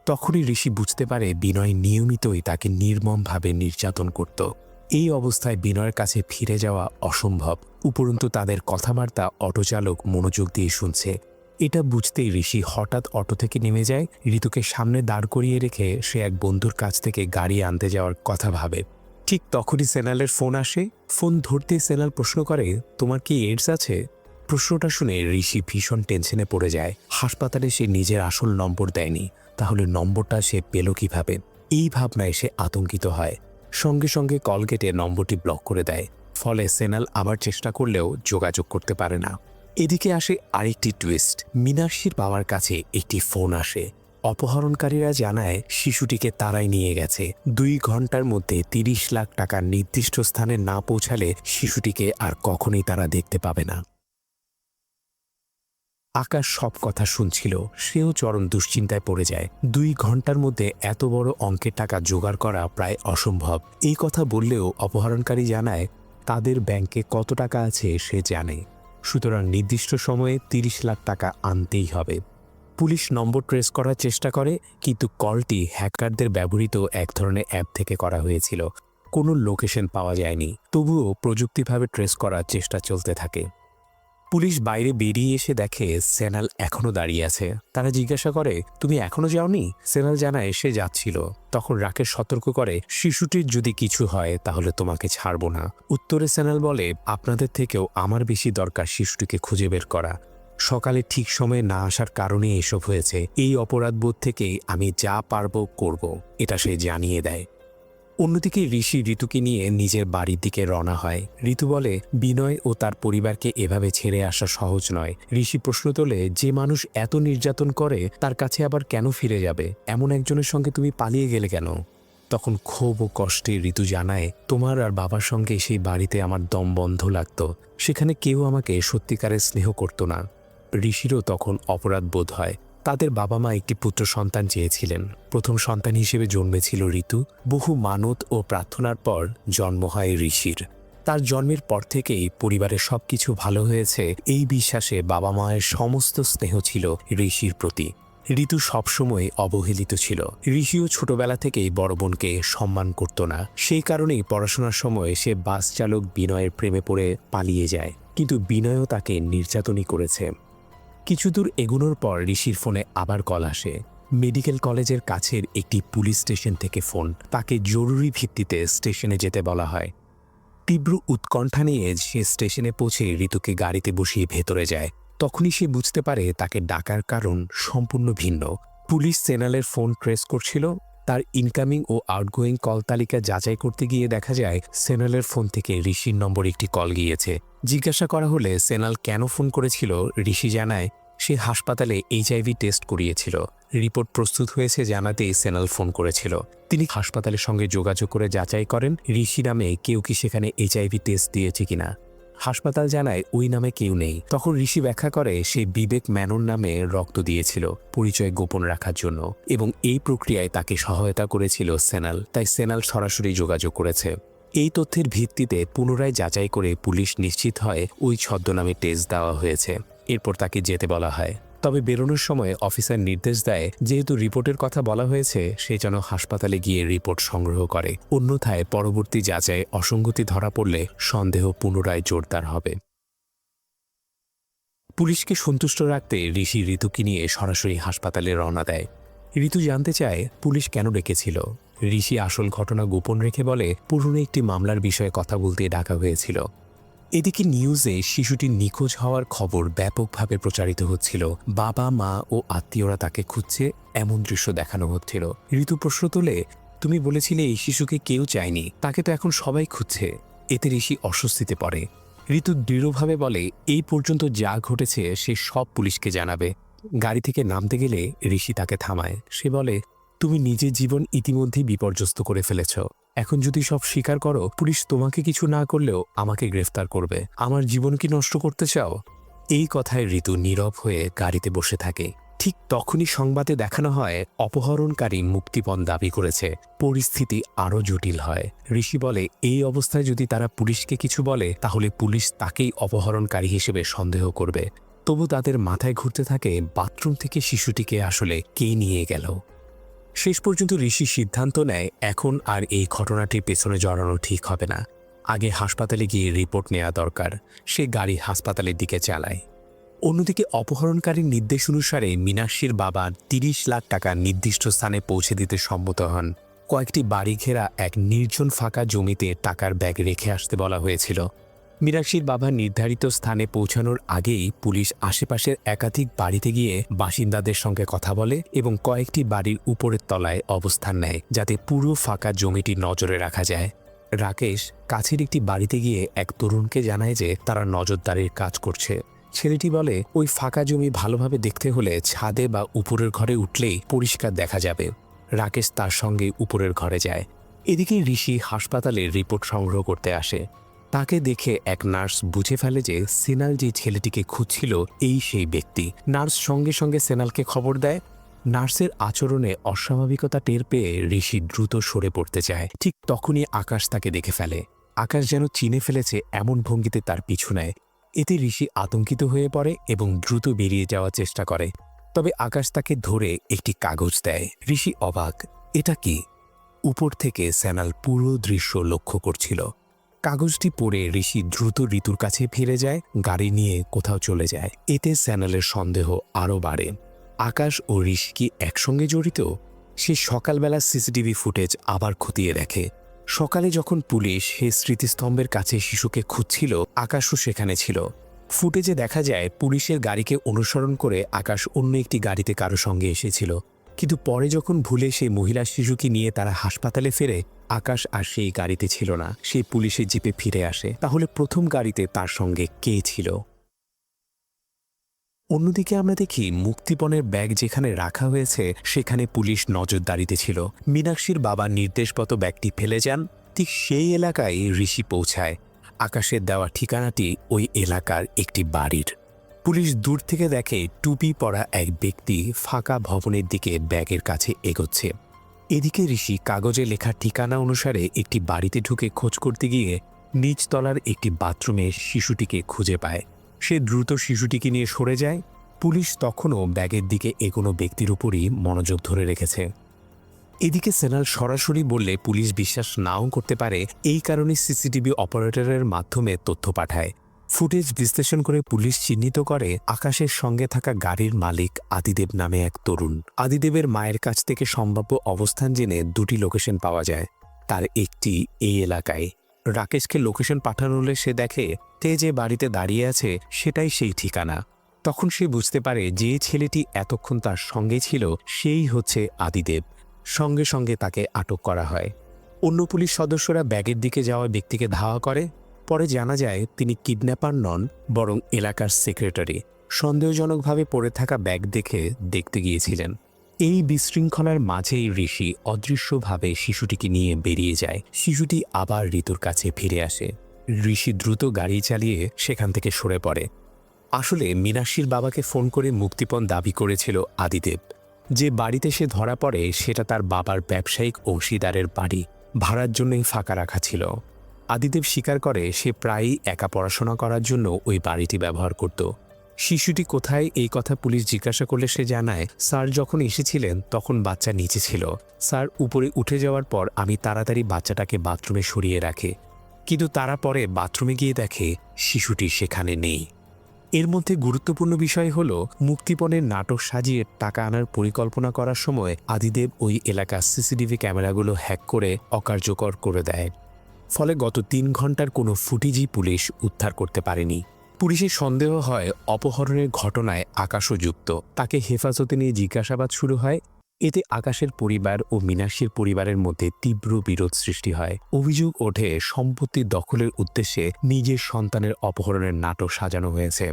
তখনই ঋষি বুঝতে পারে বিনয় নিয়মিতই তাকে নির্মমভাবে নির্যাতন করত। এই অবস্থায় বিনয়ের কাছে ফিরে যাওয়া অসম্ভব। উপরন্তু তাদের কথাবার্তা অটোচালক মনোযোগ দিয়ে শুনছে। এটা বুঝতেই ঋষি হঠাৎ অটো থেকে নেমে যায়। ঋতুকে সামনে দাঁড় করিয়ে রেখে সে এক বন্ধুর কাছ থেকে গাড়ি আনতে যাওয়ার কথা ভাবে। ঠিক তখনই সেনালের ফোন আসে। ফোন ধরতেই সেনাল প্রশ্ন করে তোমার কি এইডস আছে? প্রশ্নটা শুনে ঋষি ভীষণ টেনশনে পড়ে যায়। হাসপাতালে সে নিজের আসল নম্বর দেয়নি, তাহলে নম্বরটা সে পেল কিভাবে? এই ভাবনায় সে আতঙ্কিত হয়। সঙ্গে সঙ্গে কল কেটে নম্বরটি ব্লক করে দেয়। ফলে সেনাল আবার চেষ্টা করলেও যোগাযোগ করতে পারে না। এদিকে আসে আরেকটি টুইস্ট। মীনাক্ষীর বাবার কাছে একটি ফোন আসে। অপহরণকারীরা জানায় শিশুটিকে তারাই নিয়ে গেছে। 2 ঘন্টার মধ্যে 30 লাখ টাকা নির্দিষ্ট স্থানে না পৌঁছালে শিশুটিকে আর কখনোই তারা দেখতে পাবে না। আকাশ সব কথা শুনছিল, সেও চরম দুশ্চিন্তায় পড়ে যায়। 2 ঘন্টার মধ্যে এত বড় অঙ্কের টাকা জোগাড় করা প্রায় অসম্ভব। এই কথা বললেও অপহরণকারী জানায় তাদের ব্যাংকে কত টাকা আছে সে জানে, সুতরাং নির্দিষ্ট সময়ে 30 লাখ টাকা আনতেই হবে। পুলিশ নম্বর ট্রেস করার চেষ্টা করে, কিন্তু কলটি হ্যাকারদের ব্যবহৃত এক ধরনের অ্যাপ থেকে করা হয়েছিল। কোনো লোকেশন পাওয়া যায়নি, তবুও প্রযুক্তিভাবে ট্রেস করার চেষ্টা চলতে থাকে। পুলিশ বাইরে বেরিয়ে এসে দেখে সেনাল এখনো দাঁড়িয়ে আছে। তারা জিজ্ঞাসা করে তুমি এখনো যাওনি? সেনাল জানায় সে যাচ্ছিল। তখন রাকেশ সতর্ক করে শিশুটির যদি কিছু হয় তাহলে তোমাকে ছাড়ব না। উত্তরে সেনাল বলে আপনাদের থেকেও আমার বেশি দরকার শিশুটিকে খুঁজে বের করা। সকালে ঠিক সময়ে না আসার কারণে এসব হয়েছে। এই অপরাধবোধ থেকেই আমি যা পারবো করব, এটা সে জানিয়ে দেয়। অন্যদিকে ঋষি ঋতুকে নিয়ে নিজের বাড়ির দিকে রওনা হয়। ঋতু বলে বিনয় ও তার পরিবারকে এভাবে ছেড়ে আসা সহজ নয়। ঋষি প্রশ্ন তোলে যে মানুষ এত নির্যাতন করে তার কাছে আবার কেন ফিরে যাবে? এমন একজনের সঙ্গে তুমি পালিয়ে গেলে কেন? তখন ক্ষোভ ও কষ্টে ঋতু জানায় তোমার আর বাবার সঙ্গে সেই বাড়িতে আমার দম বন্ধ লাগতো। সেখানে কেউ আমাকে সত্যিকারের স্নেহ করতো না। ঋষিরও তখন অপরাধ বোধ হয়। তাদের বাবা মা একটি পুত্র সন্তান চেয়েছিলেন। প্রথম সন্তান হিসেবে জন্মেছিল ঋতু। বহু মানত ও প্রার্থনার পর জন্ম হয় ঋষির। তার জন্মের পর থেকেই পরিবারের সবকিছু ভালো হয়েছে এই বিশ্বাসে বাবা মায়ের সমস্ত স্নেহ ছিল ঋষির প্রতি। ঋতু সবসময় অবহেলিত ছিল। ঋষিও ছোটবেলা থেকেই বড় বোনকে সম্মান করত না। সেই কারণেই পড়াশোনার সময় সে বাস চালক বিনয়ের প্রেমে পড়ে পালিয়ে যায়, কিন্তু বিনয়ও তাকে নির্যাতনই করেছে। কিছু দূর এগোনোর পর ঋষির ফোনে আবার কল আসে। মেডিকেল কলেজের কাছের একটি পুলিশ স্টেশন থেকে ফোন। তাকে জরুরি ভিত্তিতে স্টেশনে যেতে বলা হয়। তীব্র উৎকণ্ঠা নিয়ে সে স্টেশনে পৌঁছে ঋতুকে গাড়িতে বসিয়ে ভেতরে যায়। তখনই সে বুঝতে পারে তাকে ডাকার কারণ সম্পূর্ণ ভিন্ন। পুলিশ সেনালের ফোন ট্রেস করছিল। তার ইনকামিং ও আউটগোয়িং কল তালিকা যাচাই করতে গিয়ে দেখা যায় সেনালের ফোন থেকে ঋষির নম্বর একটি কল গিয়েছে। জিজ্ঞাসা করা হলে সেনাল কেন ফোন করেছিল, ঋষি জানায় সে সে হাসপাতালে এইচআইভি টেস্ট করিয়েছিল। রিপোর্ট প্রস্তুত হয়েছে জানাতেই সেনাল ফোন করেছিল। তিনি হাসপাতালের সঙ্গে যোগাযোগ করে যাচাই করেন ঋষি নামে কেউ কি সেখানে এইচআইভি টেস্ট দিয়েছে কিনা। হাসপাতাল জানায় ওই নামে কেউ নেই। তখন ঋষি ব্যাখ্যা করে সে বিবেক ম্যানন নামে রক্ত দিয়েছিল পরিচয় গোপন রাখার জন্য, এবং এই প্রক্রিয়ায় তাকে সহায়তা করেছিল সেনাল। তাই সেনাল সরাসরি যোগাযোগ করেছে। এই তথ্যের ভিত্তিতে পুনরায় যাচাই করে পুলিশ নিশ্চিত হয় ওই ছদ্মনামে টেস্ট দেওয়া হয়েছে। এরপর তাকে যেতে বলা হয়। তবে বেরোনোর সময় অফিসার নির্দেশ দেয় যেহেতু রিপোর্টের কথা বলা হয়েছে সে যেন হাসপাতালে গিয়ে রিপোর্ট সংগ্রহ করে, অন্যথায় পরবর্তী যাচাই অসঙ্গতি ধরা পড়লে সন্দেহ পুনরায় জোরদার হবে। পুলিশকে সন্তুষ্ট রাখতে ঋষি ঋতুকে নিয়ে সরাসরি হাসপাতালে রওনা দেয়। ঋতু জানতে চায় পুলিশ কেন ডেকেছিল। ঋষি আসল ঘটনা গোপন রেখে বলে পুরনো একটি মামলার বিষয়ে কথা বলতে ডাকা হয়েছিল। এদিকে নিউজে শিশুটির নিখোঁজ হওয়ার খবর ব্যাপকভাবে প্রচারিত হচ্ছিল। বাবা মা ও আত্মীয়রা তাকে খুঁজছে এমন দৃশ্য দেখানো হচ্ছিল। ঋতু প্রশ্ন তোলে, তুমি বলেছিলে এই শিশুকে কেউ চায়নি, তাকে তো এখন সবাই খুঁজছে। এতে ঋষি অস্বস্তিতে পড়ে। ঋতু দৃঢ়ভাবে বলে এই পর্যন্ত যা ঘটেছে সে সব পুলিশকে জানাবে। গাড়ি থেকে নামতে গেলে ঋষি তাকে থামায়। সে বলে, তুমি নিজের জীবন ইতিমধ্যেই বিপর্যস্ত করে ফেলেছ। এখন যদি সব স্বীকার করো পুলিশ তোমাকে কিছু না করলেও আমাকে গ্রেফতার করবে। আমার জীবন কি নষ্ট করতে চাও? এই কথায় ঋতু নীরব হয়ে গাড়িতে বসে থাকে। ঠিক তখনই সংবাদে দেখানো হয় অপহরণকারী মুক্তিপণ দাবি করেছে। পরিস্থিতি আরও জটিল হয়। ঋষি বলে এই অবস্থায় যদি তারা পুলিশকে কিছু বলে তাহলে পুলিশ তাকেই অপহরণকারী হিসেবে সন্দেহ করবে। তবু তাদের মাথায় ঘুরতে থাকে বাথরুম থেকে শিশুটিকে আসলে কে নিয়ে গেল। শেষ পর্যন্ত ঋষি সিদ্ধান্ত নেয় এখন আর এই ঘটনাটির পেছনে জড়ানো ঠিক হবে না। আগে হাসপাতালে গিয়ে রিপোর্ট নেওয়া দরকার। সে গাড়ি হাসপাতালের দিকে চালায়। অন্যদিকে অপহরণকারীর নির্দেশ অনুসারে মীনাক্ষীর বাবা ৩০ লাখ টাকা নির্দিষ্ট স্থানে পৌঁছে দিতে সম্মত হন। কয়েকটি বাড়ি ঘেরা এক নির্জন ফাঁকা জমিতে টাকার ব্যাগ রেখে আসতে বলা হয়েছিল। মীনাক্ষীর বাবা নির্ধারিত স্থানে পৌঁছানোর আগেই পুলিশ আশেপাশের একাধিক বাড়িতে গিয়ে বাসিন্দাদের সঙ্গে কথা বলে এবং কয়েকটি বাড়ির উপরের তলায় অবস্থান নেয় যাতে পুরো ফাঁকা জমিটি নজরে রাখা যায়। রাকেশ কাছের একটি বাড়িতে গিয়ে এক তরুণকে জানায় যে তারা নজরদারির কাজ করছে। ছেলেটি বলে ওই ফাঁকা জমি ভালোভাবে দেখতে হলে ছাদে বা উপরের ঘরে উঠলেই পরিষ্কার দেখা যাবে। রাকেশ তার সঙ্গে উপরের ঘরে যায়। এদিকে ঋষি হাসপাতালে রিপোর্ট সংগ্রহ করতে আসে। তাকে দেখে এক নার্স বুঝে ফেলে যে সেনাল যে ছেলেটিকে খুঁজছিল এই সেই ব্যক্তি। নার্স সঙ্গে সঙ্গে সেনালকে খবর দেয়। নার্সের আচরণে অস্বাভাবিকতা টের পেয়ে ঋষি দ্রুত সরে পড়তে চায়। ঠিক তখনই আকাশ তাকে দেখে ফেলে। আকাশ যেন চিনে ফেলেছে এমন ভঙ্গিতে তার পিছু নেয়। এতে ঋষি আতঙ্কিত হয়ে পড়ে এবং দ্রুত বেরিয়ে যাওয়ার চেষ্টা করে। তবে আকাশ তাকে ধরে একটি কাগজ দেয়। ঋষি অবাক, এটা কি? উপর থেকে সেনাল পুরো দৃশ্য লক্ষ্য করছিল। কাগজটি পড়ে ঋষি দ্রুত ঋতুর কাছে ফিরে যায়, গাড়ি নিয়ে কোথাও চলে যায়। এতে সেনালের সন্দেহ আরও বাড়ে। আকাশ ও ঋষি কি একসঙ্গে জড়িত? সে সকালবেলা সিসিটিভি ফুটেজ আবার খতিয়ে দেখে। সকালে যখন পুলিশ সে স্মৃতিস্তম্ভের কাছে শিশুকে খুঁজছিল আকাশও সেখানে ছিল। ফুটেজে দেখা যায় পুলিশের গাড়িকে অনুসরণ করে আকাশ অন্য একটি গাড়িতে কারো সঙ্গে এসেছিল। কিন্তু পরে যখন ভুলে সেই মহিলা শিশুকে নিয়ে তারা হাসপাতালে ফেরে আকাশ আর সেই গাড়িতে ছিল না। সেই পুলিশের জিপে ফিরে আসে। তাহলে প্রথম গাড়িতে তার সঙ্গে কে ছিল? অন্যদিকে আমরা দেখি মুক্তিপণের ব্যাগ যেখানে রাখা হয়েছে সেখানে পুলিশ নজরদারিতে ছিল। মীনাক্ষীর বাবা নির্দেশপত ব্যাগটি ফেলে যান। ঠিক সেই এলাকায় ঋষি পৌঁছায়। আকাশের দেওয়া ঠিকানাটি ওই এলাকার একটি বাড়ির। পুলিশ দূর থেকে দেখে টুপি পরা এক ব্যক্তি ফাঁকা ভবনের দিকে ব্যাগের কাছে এগোচ্ছে। এদিকে ঋষি কাগজে লেখা ঠিকানা অনুসারে একটি বাড়িতে ঢুকে খোঁজ করতে গিয়ে নিচতলার একটি বাথরুমে শিশুটিকে খুঁজে পায়। সে দ্রুত শিশুটিকে নিয়ে সরে যায়। পুলিশ তখনও ব্যাগের দিকে এগোনো ব্যক্তির উপরই মনোযোগ ধরে রেখেছে। এদিকে সেনাল সরাসরি বললে পুলিশ বিশ্বাস নাও করতে পারে। এই কারণে সিসিটিভি অপারেটরের মাধ্যমে তথ্য পাঠায়। ফুটেজ বিশ্লেষণ করে পুলিশ চিহ্নিত করে আকাশের সঙ্গে থাকা গাড়ির মালিক আদিদেব নামে এক তরুণ। আদিদেবের মায়ের কাছ থেকে সম্ভাব্য অবস্থান জেনে দুটি লোকেশন পাওয়া যায়। তার একটি এই এলাকায়। রাকেশকে লোকেশন পাঠানো হলে সে দেখে তে যে বাড়িতে দাঁড়িয়ে আছে সেটাই সেই ঠিকানা। তখন সে বুঝতে পারে যে ছেলেটি এতক্ষণ তার সঙ্গে ছিল সেই হচ্ছে আদিদেব। সঙ্গে সঙ্গে তাকে আটক করা হয়। অন্য পুলিশ সদস্যরা ব্যাগের দিকে যাওয়া ব্যক্তিকে ধাওয়া করে। পরে জানা যায় তিনি কিডন্যাপার নন, বরং এলাকার সেক্রেটারি। সন্দেহজনকভাবে পড়ে থাকা ব্যাগ দেখতে গিয়েছিলেন। এই বিশৃঙ্খলার মাঝেই ঋষি অদৃশ্যভাবে শিশুটিকে নিয়ে বেরিয়ে যায়। শিশুটি আবার ঋতুর কাছে ফিরে আসে। ঋষি দ্রুত গাড়ি চালিয়ে সেখান থেকে সরে পড়ে। আসলে মীনাক্ষীর বাবাকে ফোন করে মুক্তিপণ দাবি করেছিল আদিদেব। যে বাড়িতে সে ধরা পড়ে সেটা তার বাবার ব্যবসায়িক অংশীদারের বাড়ি, ভাড়ার জন্যই ফাঁকা রাখা ছিল। আদিদেব স্বীকার করে সে প্রায়ই একা পড়াশোনা করার জন্য ওই বাড়িটি ব্যবহার করত। শিশুটি কোথায় এই কথা পুলিশ জিজ্ঞাসা করলে সে জানায়, স্যার যখন এসেছিলেন তখন বাচ্চা নিচে ছিল। স্যার উপরে উঠে যাওয়ার পর আমি তাড়াতাড়ি বাচ্চাটাকে বাথরুমে সরিয়ে রাখি, কিন্তু তারা পরে বাথরুমে গিয়ে দেখে শিশুটি সেখানে নেই। এর মধ্যে গুরুত্বপূর্ণ বিষয় হল, মুক্তিপণের নাটক সাজিয়ে টাকা আনার পরিকল্পনা করার সময় আদিদেব ওই এলাকার সিসিটিভি ক্যামেরাগুলো হ্যাক করে অকার্যকর করে দেয়। ফলে গত 3 ঘন্টার কোনো ফুটেজই পুলিশ উদ্ধার করতে পারেনি। পুলিশের সন্দেহ হয় অপহরণের ঘটনায় আকাশও যুক্ত। তাকে হেফাজতে নিয়ে জিজ্ঞাসাবাদ শুরু হয়। এতে আকাশের পরিবার ও মীনাক্ষীর পরিবারের মধ্যে তীব্র বিরোধ সৃষ্টি হয়। অভিযোগ ওঠে সম্পত্তি দখলের উদ্দেশ্যে নিজের সন্তানের অপহরণের নাটক সাজানো হয়েছে।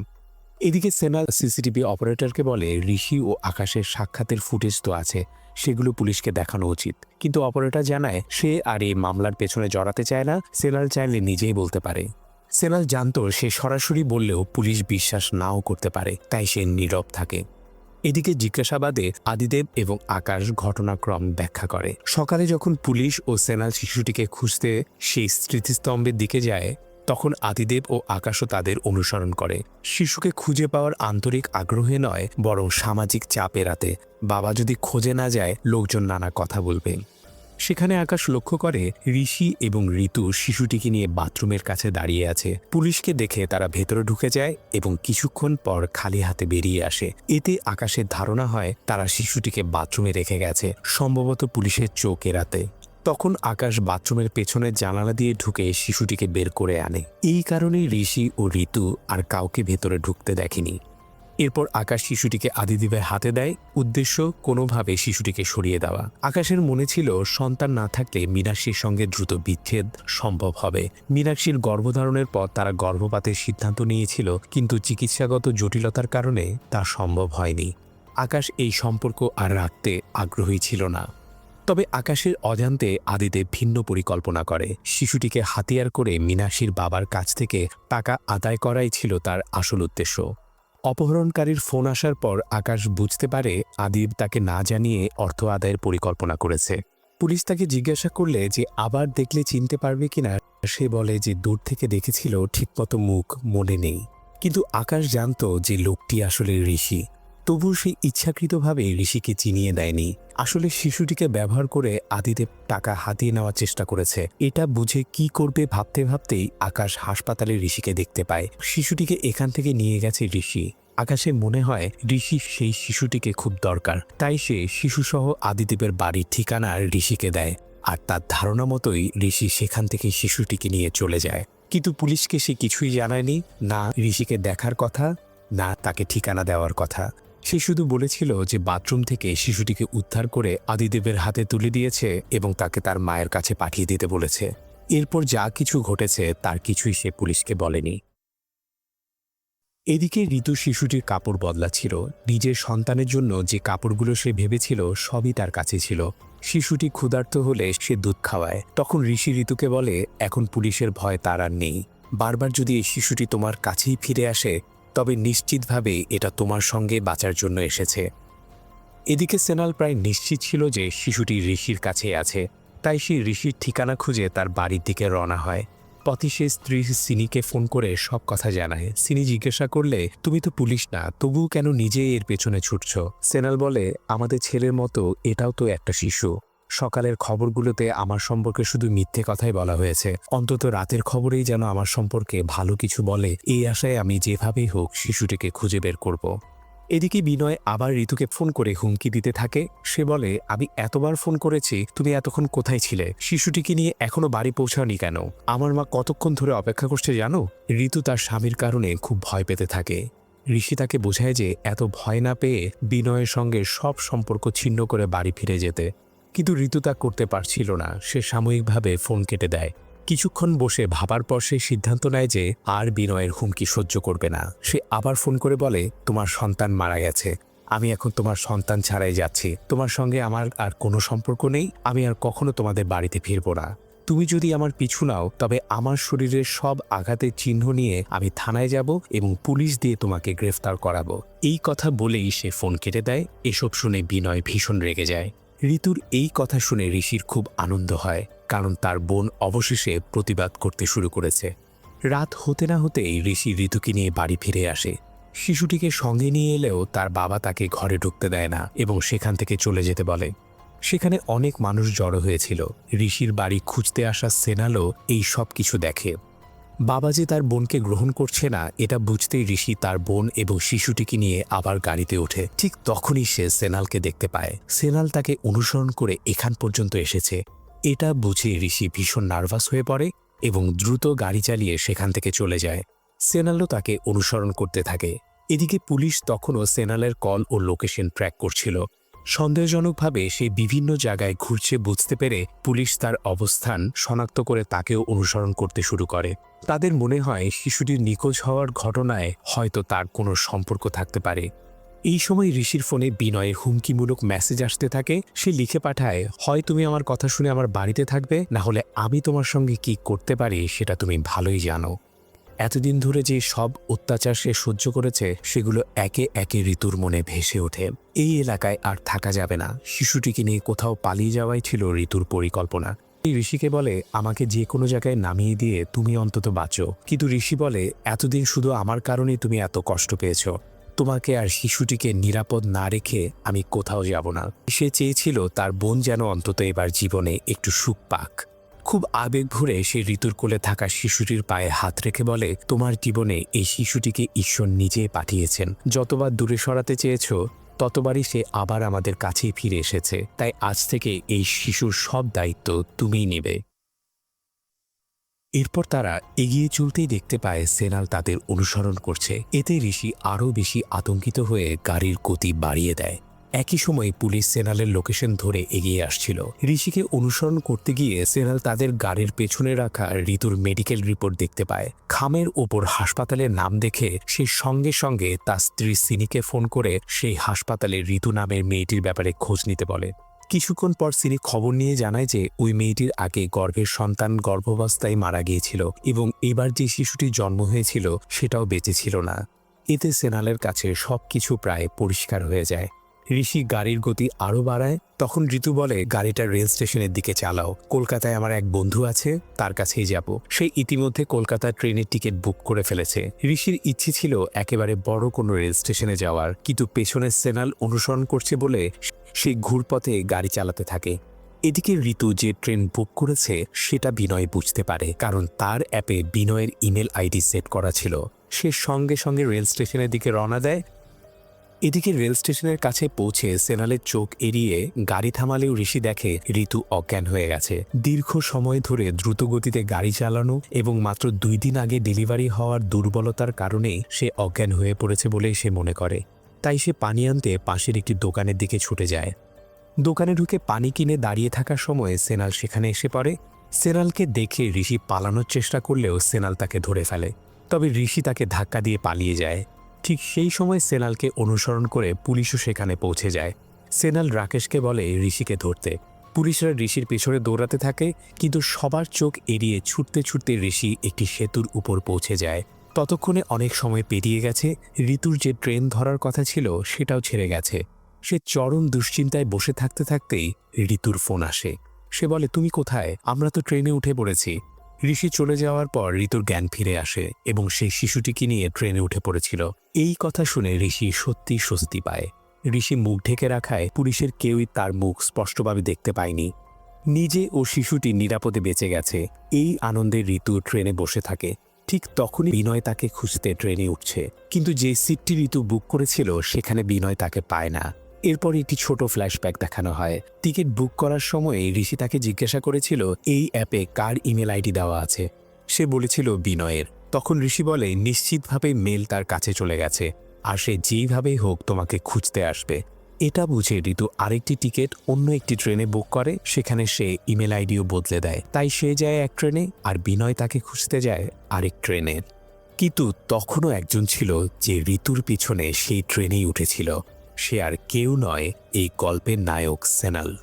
এদিকে সেনাল সিসিটিভি অপারেটরকে বলে, ঋষি ও আকাশের সাক্ষাতের ফুটেজ তো আছে, সেগুলো পুলিশকে দেখানো উচিত। কিন্তু অপারেটর জানায় সে আর এই মামলার পেছনে জড়াতে চায় না, সেনাল চাইলে নিজেই বলতে পারে। সেনাল জানত সে সরাসরি বললেও পুলিশ বিশ্বাস নাও করতে পারে, তাই সে নীরব থাকে। এদিকে জিজ্ঞাসাবাদে আদিদেব এবং আকাশ ঘটনাক্রম ব্যাখ্যা করে। সকালে যখন পুলিশ ও সেনাল শিশুটিকে খুঁজতে সেই স্মৃতিস্তম্ভের দিকে যায়, তখন আদিদেব ও আকাশও তাদের অনুসরণ করে। শিশুকে খুঁজে পাওয়ার আন্তরিক আগ্রহে নয়, বরং সামাজিক চাপ এড়াতে। বাবা যদি খোঁজে না যায় লোকজন নানা কথা বলবে। সেখানে আকাশ লক্ষ্য করে ঋষি এবং ঋতু শিশুটিকে নিয়ে বাথরুমের কাছে দাঁড়িয়ে আছে। পুলিশকে দেখে তারা ভেতরে ঢুকে যায় এবং কিছুক্ষণ পর খালি হাতে বেরিয়ে আসে। এতে আকাশের ধারণা হয় তারা শিশুটিকে বাথরুমে রেখে গেছে, সম্ভবত পুলিশের চোখ এড়াতে। তখন আকাশ বাথরুমের পেছনের জানালা দিয়ে ঢুকে শিশুটিকে বের করে আনে। এই কারণেই ঋষি ও ঋতু আর কাউকে ভেতরে ঢুকতে দেখেনি। এরপর আকাশ শিশুটিকে আদিদেবের হাতে দেয়, উদ্দেশ্য কোনোভাবে শিশুটিকে সরিয়ে দেওয়া। আকাশের মনে ছিল সন্তান না থাকলে মীনাক্ষীর সঙ্গে দ্রুত বিচ্ছেদ সম্ভব হবে। মীনাক্ষীর গর্ভধারণের পর তারা গর্ভপাতের সিদ্ধান্ত নিয়েছিল, কিন্তু চিকিৎসাগত জটিলতার কারণে তা সম্ভব হয়নি। আকাশ এই সম্পর্ক আর রাখতে আগ্রহী ছিল না। তবে আকাশের অজান্তে আদিদেব ভিন্ন পরিকল্পনা করে। শিশুটিকে হাতিয়ার করে মীনাক্ষীর বাবার কাছ থেকে টাকা আদায় করাই ছিল তার আসল উদ্দেশ্য। অপহরণকারীর ফোন আসার পর আকাশ বুঝতে পারে আদিব তাকে না জানিয়ে অর্থ আদায়ের পরিকল্পনা করেছে। পুলিশ তাকে জিজ্ঞাসা করলে যে আবার দেখলে চিনতে পারবে কিনা, সে বলে যে দূর থেকে দেখেছিল, ঠিকমতো মুখ মনে নেই। কিন্তু আকাশ জানত যে লোকটি আসলে ঋষি। তবু সে ইচ্ছাকৃতভাবে ঋষিকে চিনিয়ে দেয়নি। আসলে শিশুটিকে ব্যবহার করে আদিদেব টাকা হাতিয়ে নেওয়ার চেষ্টা করেছে। এটা বুঝে কি করবে ভাবতে ভাবতেই আকাশ হাসপাতালে ঋষিকে দেখতে পায়। শিশুটিকে এখান থেকে নিয়ে গেছে ঋষি। আকাশে মনে হয় ঋষি সেই শিশুটিকে খুব দরকার, তাই সে শিশুসহ আদিদেবের বাড়ির ঠিকানা ঋষিকে দেয়। আর তার ধারণা মতোই ঋষি সেখান থেকে শিশুটিকে নিয়ে চলে যায়। কিন্তু পুলিশকে সে কিছুই জানায়নি, না ঋষিকে দেখার কথা, না তাকে ঠিকানা দেওয়ার কথা। সে শুধু বলেছিল যে বাথরুম থেকে শিশুটিকে উদ্ধার করে আদিদেবের হাতে তুলে দিয়েছে এবং তাকে তার মায়ের কাছে পাঠিয়ে দিতে বলেছে। এরপর যা কিছু ঘটেছে তার কিছুই সে পুলিশকে বলেনি। এদিকে ঋতু শিশুটির কাপড় বদলাচ্ছিল। নিজের সন্তানের জন্য যে কাপড়গুলো সে ভেবেছিল সবই তার কাছে ছিল। শিশুটি ক্ষুধার্ত হলে সে দুধ খাওয়ায়। তখন ঋষি ঋতুকে বলে, এখন পুলিশের ভয় তার আর নেই। বারবার যদি এই শিশুটি তোমার কাছেই ফিরে আসে, তবে নিশ্চিতভাবে এটা তোমার সঙ্গে বাঁচার জন্য এসেছে। এদিকে সেনাল প্রায় নিশ্চিত ছিল যে শিশুটি ঋষির কাছে আছে, তাই সে ঋষির ঠিকানা খুঁজে তার বাড়ির দিকে রওনা হয়। পথে সে স্ত্রী সিনিকে ফোন করে সব কথা জানায়। সিনি জিজ্ঞাসা করলে, তুমি তো পুলিশ না, তবুও কেন নিজে এর পেছনে ছুটছ? সেনাল বলে, আমাদের ছেলের মতো এটাও তো একটা শিশু। সকালের খবরগুলোতে আমার সম্পর্কে শুধু মিথ্যে কথাই বলা হয়েছে, অন্তত রাতের খবরেই যেন আমার সম্পর্কে ভালো কিছু বলে, এই আশায় আমি যেভাবেই হোক শিশুটিকে খুঁজে বের করব। এদিকে বিনয় আবার ঋতুকে ফোন করে হুমকি দিতে থাকে। সে বলে, আমি এতবার ফোন করেছি, তুমি এতক্ষণ কোথায় ছিলে? শিশুটিকে নিয়ে এখনো বাড়ি পৌঁছাওনি কেন? আমার মা কতক্ষণ ধরে অপেক্ষা করছে জানো? ঋতু তার স্বামীর কারণে খুব ভয় পেতে থাকে। ঋষি তাকে বোঝায় যে এত ভয় না পেয়ে বিনয়ের সঙ্গে সব সম্পর্ক ছিন্ন করে বাড়ি ফিরে যেতে। কিন্তু ঋতু তা করতে পারছিল না। সে সাময়িকভাবে ফোন কেটে দেয়। কিছুক্ষণ বসে ভাবার পর সে সিদ্ধান্ত নেয় যে আর বিনয়ের হুমকি সহ্য করবে না। সে আবার ফোন করে বলে, তোমার সন্তান মারা গেছে, আমি এখন তোমার সন্তান ছাড়াই যাচ্ছি, তোমার সঙ্গে আমার আর কোনো সম্পর্ক নেই, আমি আর কখনো তোমাদের বাড়িতে ফিরব না। তুমি যদি আমার পিছু নাও তবে আমার শরীরের সব আঘাতের চিহ্ন নিয়ে আমি থানায় যাব এবং পুলিশ দিয়ে তোমাকে গ্রেফতার করাবো। এই কথা বলেই সে ফোন কেটে দেয়। এসব শুনে বিনয় ভীষণ রেগে যায়। ঋতুর এই কথা শুনে ঋষির খুব আনন্দ হয়, কারণ তার বোন অবশেষে প্রতিবাদ করতে শুরু করেছে। রাত হতে না হতেই ঋষি ঋতুকে নিয়ে বাড়ি ফিরে আসে। শিশুটিকে সঙ্গে নিয়ে এলেও তার বাবা তাকে ঘরে ঢুকতে দেয় না এবং সেখান থেকে চলে যেতে বলে। সেখানে অনেক মানুষ জড়ো হয়েছিল। ঋষির বাড়ি খুঁজতে আসা সেনালও এই সব কিছু দেখে। বাবা যে তার বোনকে গ্রহণ করছে না এটা বুঝতেই ঋষি তার বোন এবং শিশুটিকে নিয়ে আবার গাড়িতে ওঠে। ঠিক তখনই সে সেনালকে দেখতে পায়। সেনাল তাকে অনুসরণ করে এখান পর্যন্ত এসেছে। এটা বুঝে ঋষি ভীষণ নার্ভাস হয়ে পড়ে এবং দ্রুত গাড়ি চালিয়ে সেখান থেকে চলে যায়। সেনালও তাকে অনুসরণ করতে থাকে। এদিকে পুলিশ তখনও সেনালের কল ও লোকেশন ট্র্যাক করছিল। সন্দেহজনকভাবে সে বিভিন্ন জায়গায় ঘুরছে বুঝতে পেরে পুলিশ তার অবস্থান শনাক্ত করে তাকেও অনুসরণ করতে শুরু করে। তাদের মনে হয় শিশুটির নিখোঁজ হওয়ার ঘটনায় হয়তো তার কোনো সম্পর্ক থাকতে পারে। এই সময় ঋষির ফোনে বিনয়ের হুমকিমূলক মেসেজ আসতে থাকে। সে লিখে পাঠায়, হয় তুমি আমার কথা শুনে আমার বাড়িতে থাকবে, না হলে আমি তোমার সঙ্গে কি করতে পারি সেটা তুমি ভালোই জানো। এতদিন ধরে যে সব অত্যাচার সে সহ্য করেছে সেগুলো একে একে ঋতুর মনে ভেসে ওঠে। এই এলাকায় আর থাকা যাবে না। শিশুটিকে নিয়ে কোথাও পালিয়ে যাওয়াই ছিল ঋতুর পরিকল্পনা। ঋষিকে বলে, আমাকে যে কোনো জায়গায় নামিয়ে দিয়ে তুমি অন্তত বাঁচো। কিন্তু ঋষি বলে, এতদিন শুধু আমার কারণেই তুমি এত কষ্ট পেয়েছ, তোমাকে আর শিশুটিকে নিরাপদ না রেখে আমি কোথাও যাব না। সে চেয়েছিল তার বোন যেন অন্তত এবার জীবনে একটু সুখ পাক। খুব আবেগ ভরে সে ঋতুর কোলে থাকা শিশুটির পায়ে হাত রেখে বলে, তোমার জীবনে এই শিশুটিকে ঈশ্বর নিজে পাঠিয়েছেন। যতবার দূরে সরাতে চেয়েছ ততবারই সে আবার আমাদের কাছেই ফিরে এসেছে। তাই আজ থেকে এই শিশুর সব দায়িত্ব তুমিই নেবে। এরপর তারা এগিয়ে চলতেই দেখতে পায় সেনাল তাদের অনুসরণ করছে। এতে ঋষি আরও বেশি আতঙ্কিত হয়ে গাড়ির গতি বাড়িয়ে দেয়। একই সময় পুলিশ সেনালের লোকেশন ধরে এগিয়ে আসছিল। ঋষিকে অনুসরণ করতে গিয়ে সেনাল তাদের গাড়ির পেছনে রাখা ঋতুর মেডিকেল রিপোর্ট দেখতে পায়। খামের ওপর হাসপাতালের নাম দেখে সে সঙ্গে সঙ্গে তার স্ত্রী সিনিকে ফোন করে সেই হাসপাতালে ঋতু নামের মেয়েটির ব্যাপারে খোঁজ নিতে বলে। কিছুক্ষণ পর সিনি খবর নিয়ে জানায় যে ওই মেয়েটির আগে গর্ভের সন্তান গর্ভাবস্থায় মারা গিয়েছিল এবং এবার যে শিশুটির জন্ম হয়েছিল সেটাও বেঁচে ছিল না। এতে সেনালের কাছে সবকিছু প্রায় পরিষ্কার হয়ে যায়। ঋষি গাড়ির গতি আরও বাড়ায়। তখন ঋতু বলে, গাড়িটা রেল স্টেশনের দিকে চালাও, কলকাতায় আমার এক বন্ধু আছে, তার কাছেই যাব। সে ইতিমধ্যে কলকাতার ট্রেনের টিকিট বুক করে ফেলেছে। ঋষির ইচ্ছে ছিল একেবারে বড় কোনো রেল স্টেশনে যাওয়ার, কিন্তু পেছনে সেনাল অনুসরণ করছে বলে সে ঘুরপথে গাড়ি চালাতে থাকে। এদিকে ঋতু যে ট্রেন বুক করেছে সেটা বিনয় বুঝতে পারে, কারণ তার অ্যাপে বিনয়ের ইমেল আইডি সেট করা ছিল। সে সঙ্গে সঙ্গে রেল স্টেশনের দিকে রওনা দেয়। এদিকে রেল স্টেশনের কাছে পৌঁছে সেনালের চোখ এড়িয়ে গাড়ি থামালেও ঋষি দেখে ঋতু অজ্ঞান হয়ে গেছে। দীর্ঘ সময় ধরে দ্রুতগতিতে গাড়ি চালানো এবং মাত্র 2 দিন আগে ডেলিভারি হওয়ার দুর্বলতার কারণেই সে অজ্ঞান হয়ে পড়েছে বলেই সে মনে করে। তাই সে পানি আনতে পাশের একটি দোকানের দিকে ছুটে যায়। দোকানে ঢুকে পানি কিনে দাঁড়িয়ে থাকার সময় সেনাল সেখানে এসে পড়ে। সেনালকে দেখে ঋষি পালানোর চেষ্টা করলেও সেনাল তাকে ধরে ফেলে। তবে ঋষি তাকে ধাক্কা দিয়ে পালিয়ে যায়। ঠিক সেই সময় সেনালকে অনুসরণ করে পুলিশও সেখানে পৌঁছে যায়। সেনাল রাকেশকে বলে ঋষিকে ধরতে। পুলিশরা ঋষির পেছনে দৌড়াতে থাকে, কিন্তু সবার চোখ এড়িয়ে ছুটতে ছুটতে ঋষি একটি সেতুর উপর পৌঁছে যায়। ততক্ষণে অনেক সময় পেরিয়ে গেছে। ঋতুর যে ট্রেন ধরার কথা ছিল সেটাও ছেড়ে গেছে। সে চরম দুশ্চিন্তায় বসে থাকতে থাকতেই ঋতুর ফোন আসে। সে বলে, তুমি কোথায়? আমরা তো ট্রেনে উঠে পড়েছি। ঋষি চলে যাওয়ার পর ঋতুর জ্ঞান ফিরে আসে এবং সেই শিশুটিকে নিয়ে ট্রেনে উঠে পড়েছিল। এই কথা শুনে ঋষি সত্যি স্বস্তি পায়। ঋষি মুখ ঢেকে রাখায় পুলিশের কেউই তার মুখ স্পষ্টভাবে দেখতে পায়নি। নিজে ও শিশুটি নিরাপদে বেঁচে গেছে, এই আনন্দে ঋতু ট্রেনে বসে থাকে। ঠিক তখনই বিনয় তাকে খুঁজতে ট্রেনে উঠছে, কিন্তু যে সিটটি ঋতু বুক করেছিল সেখানে বিনয় তাকে পায় না। এরপর একটি ছোট ফ্ল্যাশব্যাক দেখানো হয়। টিকিট বুক করার সময় ঋষি তাকে জিজ্ঞাসা করেছিল এই অ্যাপে কার ইমেল আইডি দেওয়া আছে। সে বলেছিল বিনয়ের। তখন ঋষি বলে, নিশ্চিতভাবে মেল তার কাছে চলে গেছে, আর সে যেইভাবেই হোক তোমাকে খুঁজতে আসবে। এটা বুঝে ঋতু আরেকটি টিকিট অন্য একটি ট্রেনে বুক করে। সেখানে সে ইমেল আইডিও বদলে দেয়। তাই সে যায় এক ট্রেনে আর বিনয় তাকে খুঁজতে যায় আরেক ট্রেনে। কিন্তু তখনও একজন ছিল যে ঋতুর পিছনে সেই ট্রেনেই উঠেছিল। সে আর কেউ নয়, এই গল্পের নায়ক সেনাল।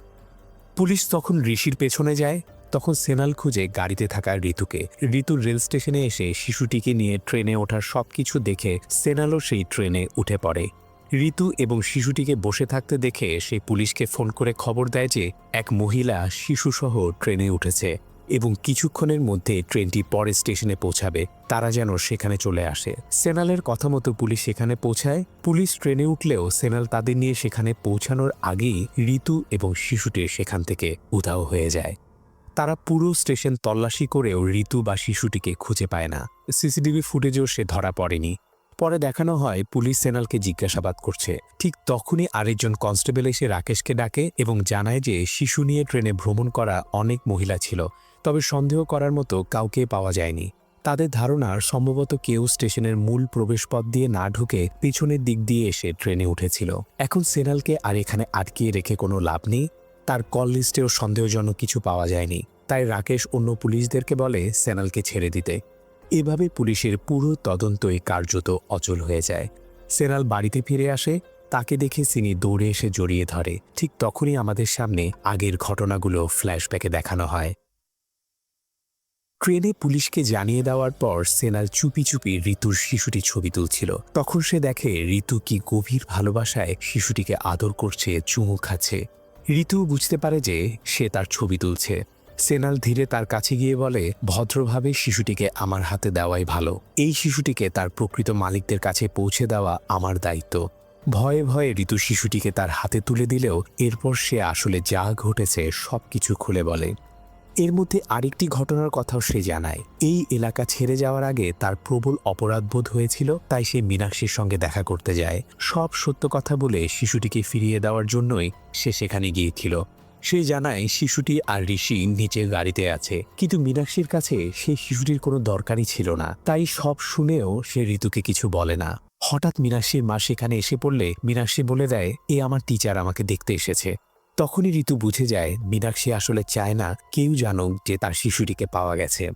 পুলিশ তখন ঋষির পেছনে যায়। তখন সেনাল খুঁজে গাড়িতে থাকা ঋতুকে। ঋতুর রেল স্টেশনে এসে শিশুটিকে নিয়ে ট্রেনে ওঠার সবকিছু দেখে সেনালও সেই ট্রেনে উঠে পড়ে। ঋতু এবং শিশুটিকে বসে থাকতে দেখে সে পুলিশকে ফোন করে খবর দেয় যে এক মহিলা শিশুসহ ট্রেনে উঠেছে এবং কিছুক্ষণের মধ্যে ট্রেনটি পরের স্টেশনে পৌঁছাবে। তারা যেন সেখানে চলে আসে। সেনালের কথা মতো পুলিশ সেখানে পৌঁছায়। পুলিশ ট্রেনে উঠলেও সেনাল তাদের নিয়ে সেখানে পৌঁছানোর আগেই ঋতু এবং শিশুটি সেখান থেকে উধাও হয়ে যায়। তারা পুরো স্টেশন তল্লাশি করেও ঋতু বা শিশুটিকে খুঁজে পায় না। সিসিটিভি ফুটেজেও সে ধরা পড়েনি। পরে দেখানো হয় পুলিশ সেনালকে জিজ্ঞাসাবাদ করছে। ঠিক তখনই আরেকজন কনস্টেবল এসে রাকেশকে ডাকে এবং জানায় যে শিশু নিয়ে ট্রেনে ভ্রমণ করা অনেক মহিলা ছিল, তবে সন্দেহ করার মতো কাউকে পাওয়া যায়নি। তাদের ধারণার সম্ভবত কেউ স্টেশনের মূল প্রবেশপথ দিয়ে না ঢুকে পিছনের দিক দিয়ে এসে ট্রেনে উঠেছিল। এখন সেনালকে আর এখানে আটকিয়ে রেখে কোনো লাভ নেই। তার কল লিস্টেও সন্দেহজনক কিছু পাওয়া যায়নি। তাই রাকেশ অন্য পুলিশদেরকে বলে সেনালকে ছেড়ে দিতে। এভাবে পুলিশের পুরো তদন্তই কার্যত অচল হয়ে যায়। সেনাল বাড়িতে ফিরে আসে। তাকে দেখে সিনি দৌড়ে এসে জড়িয়ে ধরে। ঠিক তখনই আমাদের সামনে আগের ঘটনাগুলো ফ্ল্যাশব্যাকে দেখানো হয়। ট্রেনে পুলিশকে জানিয়ে দেওয়ার পর সেনাল চুপি চুপি ঋতুর শিশুটি ছবি তুলছিল। তখন সে দেখে ঋতু কি গভীর ভালোবাসায় শিশুটিকে আদর করছে, চুমু খাচ্ছে। ঋতু বুঝতে পারে যে সে তার ছবি তুলছে। সেনাল ধীরে তার কাছে গিয়ে বলে, ভদ্রভাবে শিশুটিকে আমার হাতে দেওয়াই ভালো। এই শিশুটিকে তার প্রকৃত মালিকদের কাছে পৌঁছে দেওয়া আমার দায়িত্ব। ভয়ে ভয়ে ঋতু শিশুটিকে তার হাতে তুলে দিলেও এরপর সে আসলে যা ঘটেছে সবকিছু খুলে বলে। এর মধ্যে আরেকটি ঘটনার কথাও সে জানায়। এই এলাকা ছেড়ে যাওয়ার আগে তার প্রবল অপরাধবোধ হয়েছিল, তাই সে মীনাক্ষীর সঙ্গে দেখা করতে যায়। সব সত্য কথা বলে শিশুটিকে ফিরিয়ে দেওয়ার জন্যই সে সেখানে গিয়েছিল। সে জানায় শিশুটি আর ঋষি নিচের গাড়িতে আছে, কিন্তু মীনাক্ষীর কাছে সেই শিশুটির কোনো দরকারই ছিল না। তাই সব শুনেও সে ঋতুকে কিছু বলে না। হঠাৎ মীনাক্ষীর মা সেখানে এসে পড়লে মীনাক্ষী বলে দেয়, এ আমার টিচার, আমাকে দেখতে এসেছে। তখনই ঋতু বুঝে যায় মীনাক্ষী আসলে চায় না কেউ জানুক যে তার শিশুটিকে পাওয়া গেছে।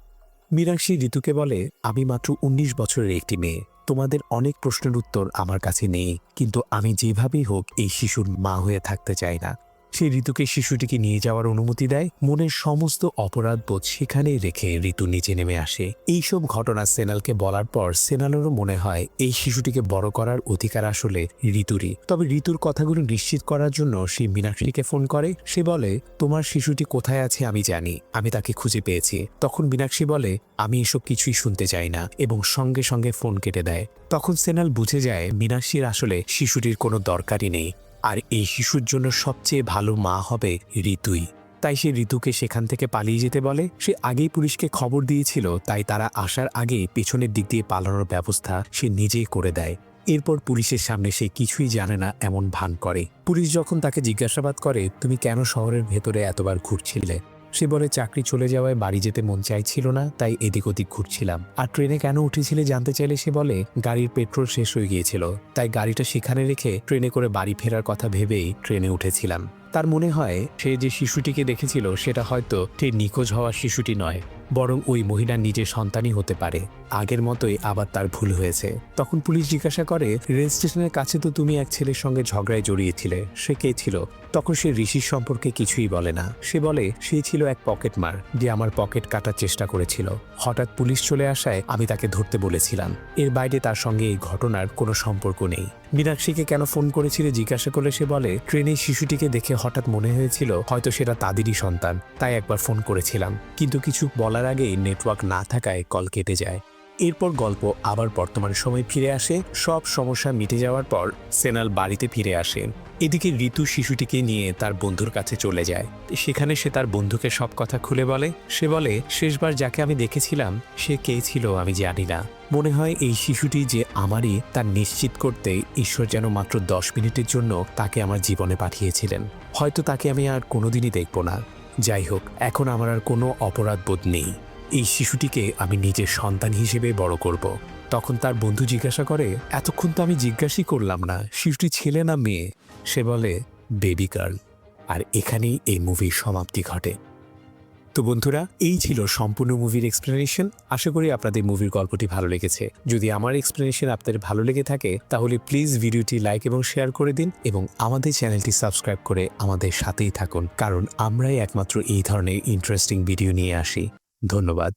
মীনাক্ষী ঋতুকে বলে, আমি মাত্র 19 বছরের একটি মেয়ে। তোমাদের অনেক প্রশ্নের উত্তর আমার কাছে নেই, কিন্তু আমি যেভাবেই হোক এই শিশুর মা হয়ে থাকতে চাই না। সে ঋতুকে শিশুটিকে নিয়ে যাওয়ার অনুমতি দেয়। মনের সমস্ত অপরাধবোধ সেখানেই রেখে ঋতু নিচে নেমে আসে। এইসব ঘটনা সেনালকে বলার পর সেনালেরও মনে হয় এই শিশুটিকে বড় করার অধিকার আসলে ঋতুরই। তবে ঋতুর কথাগুলো নিশ্চিত করার জন্য সে মীনাক্ষীকে ফোন করে। সে বলে, তোমার শিশুটি কোথায় আছে আমি জানি, আমি তাকে খুঁজে পেয়েছি। তখন মীনাক্ষী বলে, আমি এসব কিছুই শুনতে চাই না, এবং সঙ্গে সঙ্গে ফোন কেটে দেয়। তখন সেনাল বুঝে যায় মীনাক্ষীর আসলে শিশুটির কোনো দরকারই নেই, আর এই শিশুর জন্য সবচেয়ে ভালো মা হবে ঋতুই। তাই সে ঋতুকে সেখান থেকে পালিয়ে যেতে বলে। সে আগেই পুলিশকে খবর দিয়েছিল, তাই তারা আসার আগেই পেছনের দিক দিয়ে পালানোর ব্যবস্থা সে নিজেই করে দেয়। এরপর পুলিশের সামনে সে কিছুই জানে না এমন ভান করে। পুলিশ যখন তাকে জিজ্ঞাসাবাদ করে, তুমি কেন শহরের ভেতরে এতবার ঘুরছিলে, সে বলে, চাকরি চলে যাওয়ায় বাড়ি যেতে মন চাইছিল না, তাই এদিক ওদিক ঘুরছিলাম। আর ট্রেনে কেন উঠেছিলে জানতে চাইলে সে বলে, গাড়ির পেট্রোল শেষ হয়ে গিয়েছিল, তাই গাড়িটা সেখানে রেখে ট্রেনে করে বাড়ি ফেরার কথা ভেবেই ট্রেনে উঠেছিলাম। তার মনে হয় সে যে শিশুটিকে দেখেছিল সেটা হয়তো ঠিক নিখোঁজ হওয়া শিশুটি নয়, বরং ওই মহিলার নিজের সন্তানই হতে পারে। আগের মতোই আবার তার ভুল হয়েছে। তখন পুলিশ জিজ্ঞাসা করে, রেল স্টেশনের কাছে তো তুমি এক ছেলের সঙ্গে ঝগড়ায় জড়িয়েছিলে, সে কে ছিল? তখন সে ঋষির সম্পর্কে কিছুই বলে না। সে বলে, সে ছিল এক পকেটমার যে আমার পকেট কাটার চেষ্টা করেছিল। হঠাৎ পুলিশ চলে আসায় আমি তাকে ধরতে বলেছিলাম। এর বাইরে তার সঙ্গে এই ঘটনার কোনো সম্পর্ক নেই। মীনাক্ষীকে কেন ফোন করেছিলে জিজ্ঞাসা করলে সে বলে, ট্রেনে শিশুটিকে দেখে হঠাৎ মনে হয়েছিল হয়তো সেটা তাদেরই সন্তান, তাই একবার ফোন করেছিলাম, কিন্তু কিছু বলার আগেই নেটওয়ার্ক না থাকায় কল কেটে যায়। এরপর গল্প আবার বর্তমান সময় ফিরে আসে। সব সমস্যা মিটে যাওয়ার পর সেনাল বাড়িতে ফিরে আসে। এদিকে ঋতু শিশুটিকে নিয়ে তার বন্ধুর কাছে চলে যায়। সেখানে সে তার বন্ধুকে সব কথা খুলে বলে। সে বলে, শেষবার যাকে আমি দেখেছিলাম সে কে ছিল আমি জানি না। মনে হয় এই শিশুটি যে আমারই তা নিশ্চিত করতে ঈশ্বর যেন মাত্র 10 মিনিটের জন্য তাকে আমার জীবনে পাঠিয়েছিলেন। হয়তো তাকে আমি আর কোনোদিনই দেখব না। যাই হোক, এখন আমার আর কোনো অপরাধবোধ নেই। এই শিশুটিকে আমি নিজের সন্তান হিসেবে বড় করব। তখন তার বন্ধু জিজ্ঞাসা করে, এতক্ষণ তো আমি জিজ্ঞাসাই করলাম না শিশুটি ছেলে না মেয়ে। সে বলে, বেবি গার্ল। আর এখানেই এই মুভির সমাপ্তি ঘটে। তো বন্ধুরা, এই ছিল সম্পূর্ণ মুভির এক্সপ্লেনেশন। আশা করি আপনাদের মুভির গল্পটি ভালো লেগেছে। যদি আমার এক্সপ্লেনেশন আপনাদের ভালো লেগে থাকে তাহলে প্লিজ ভিডিওটি লাইক এবং শেয়ার করে দিন এবং আমাদের চ্যানেলটি সাবস্ক্রাইব করে আমাদের সাথেই থাকুন, কারণ আমরাই একমাত্র এই ধরনের ইন্টারেস্টিং ভিডিও নিয়ে আসি। ধন্যবাদ।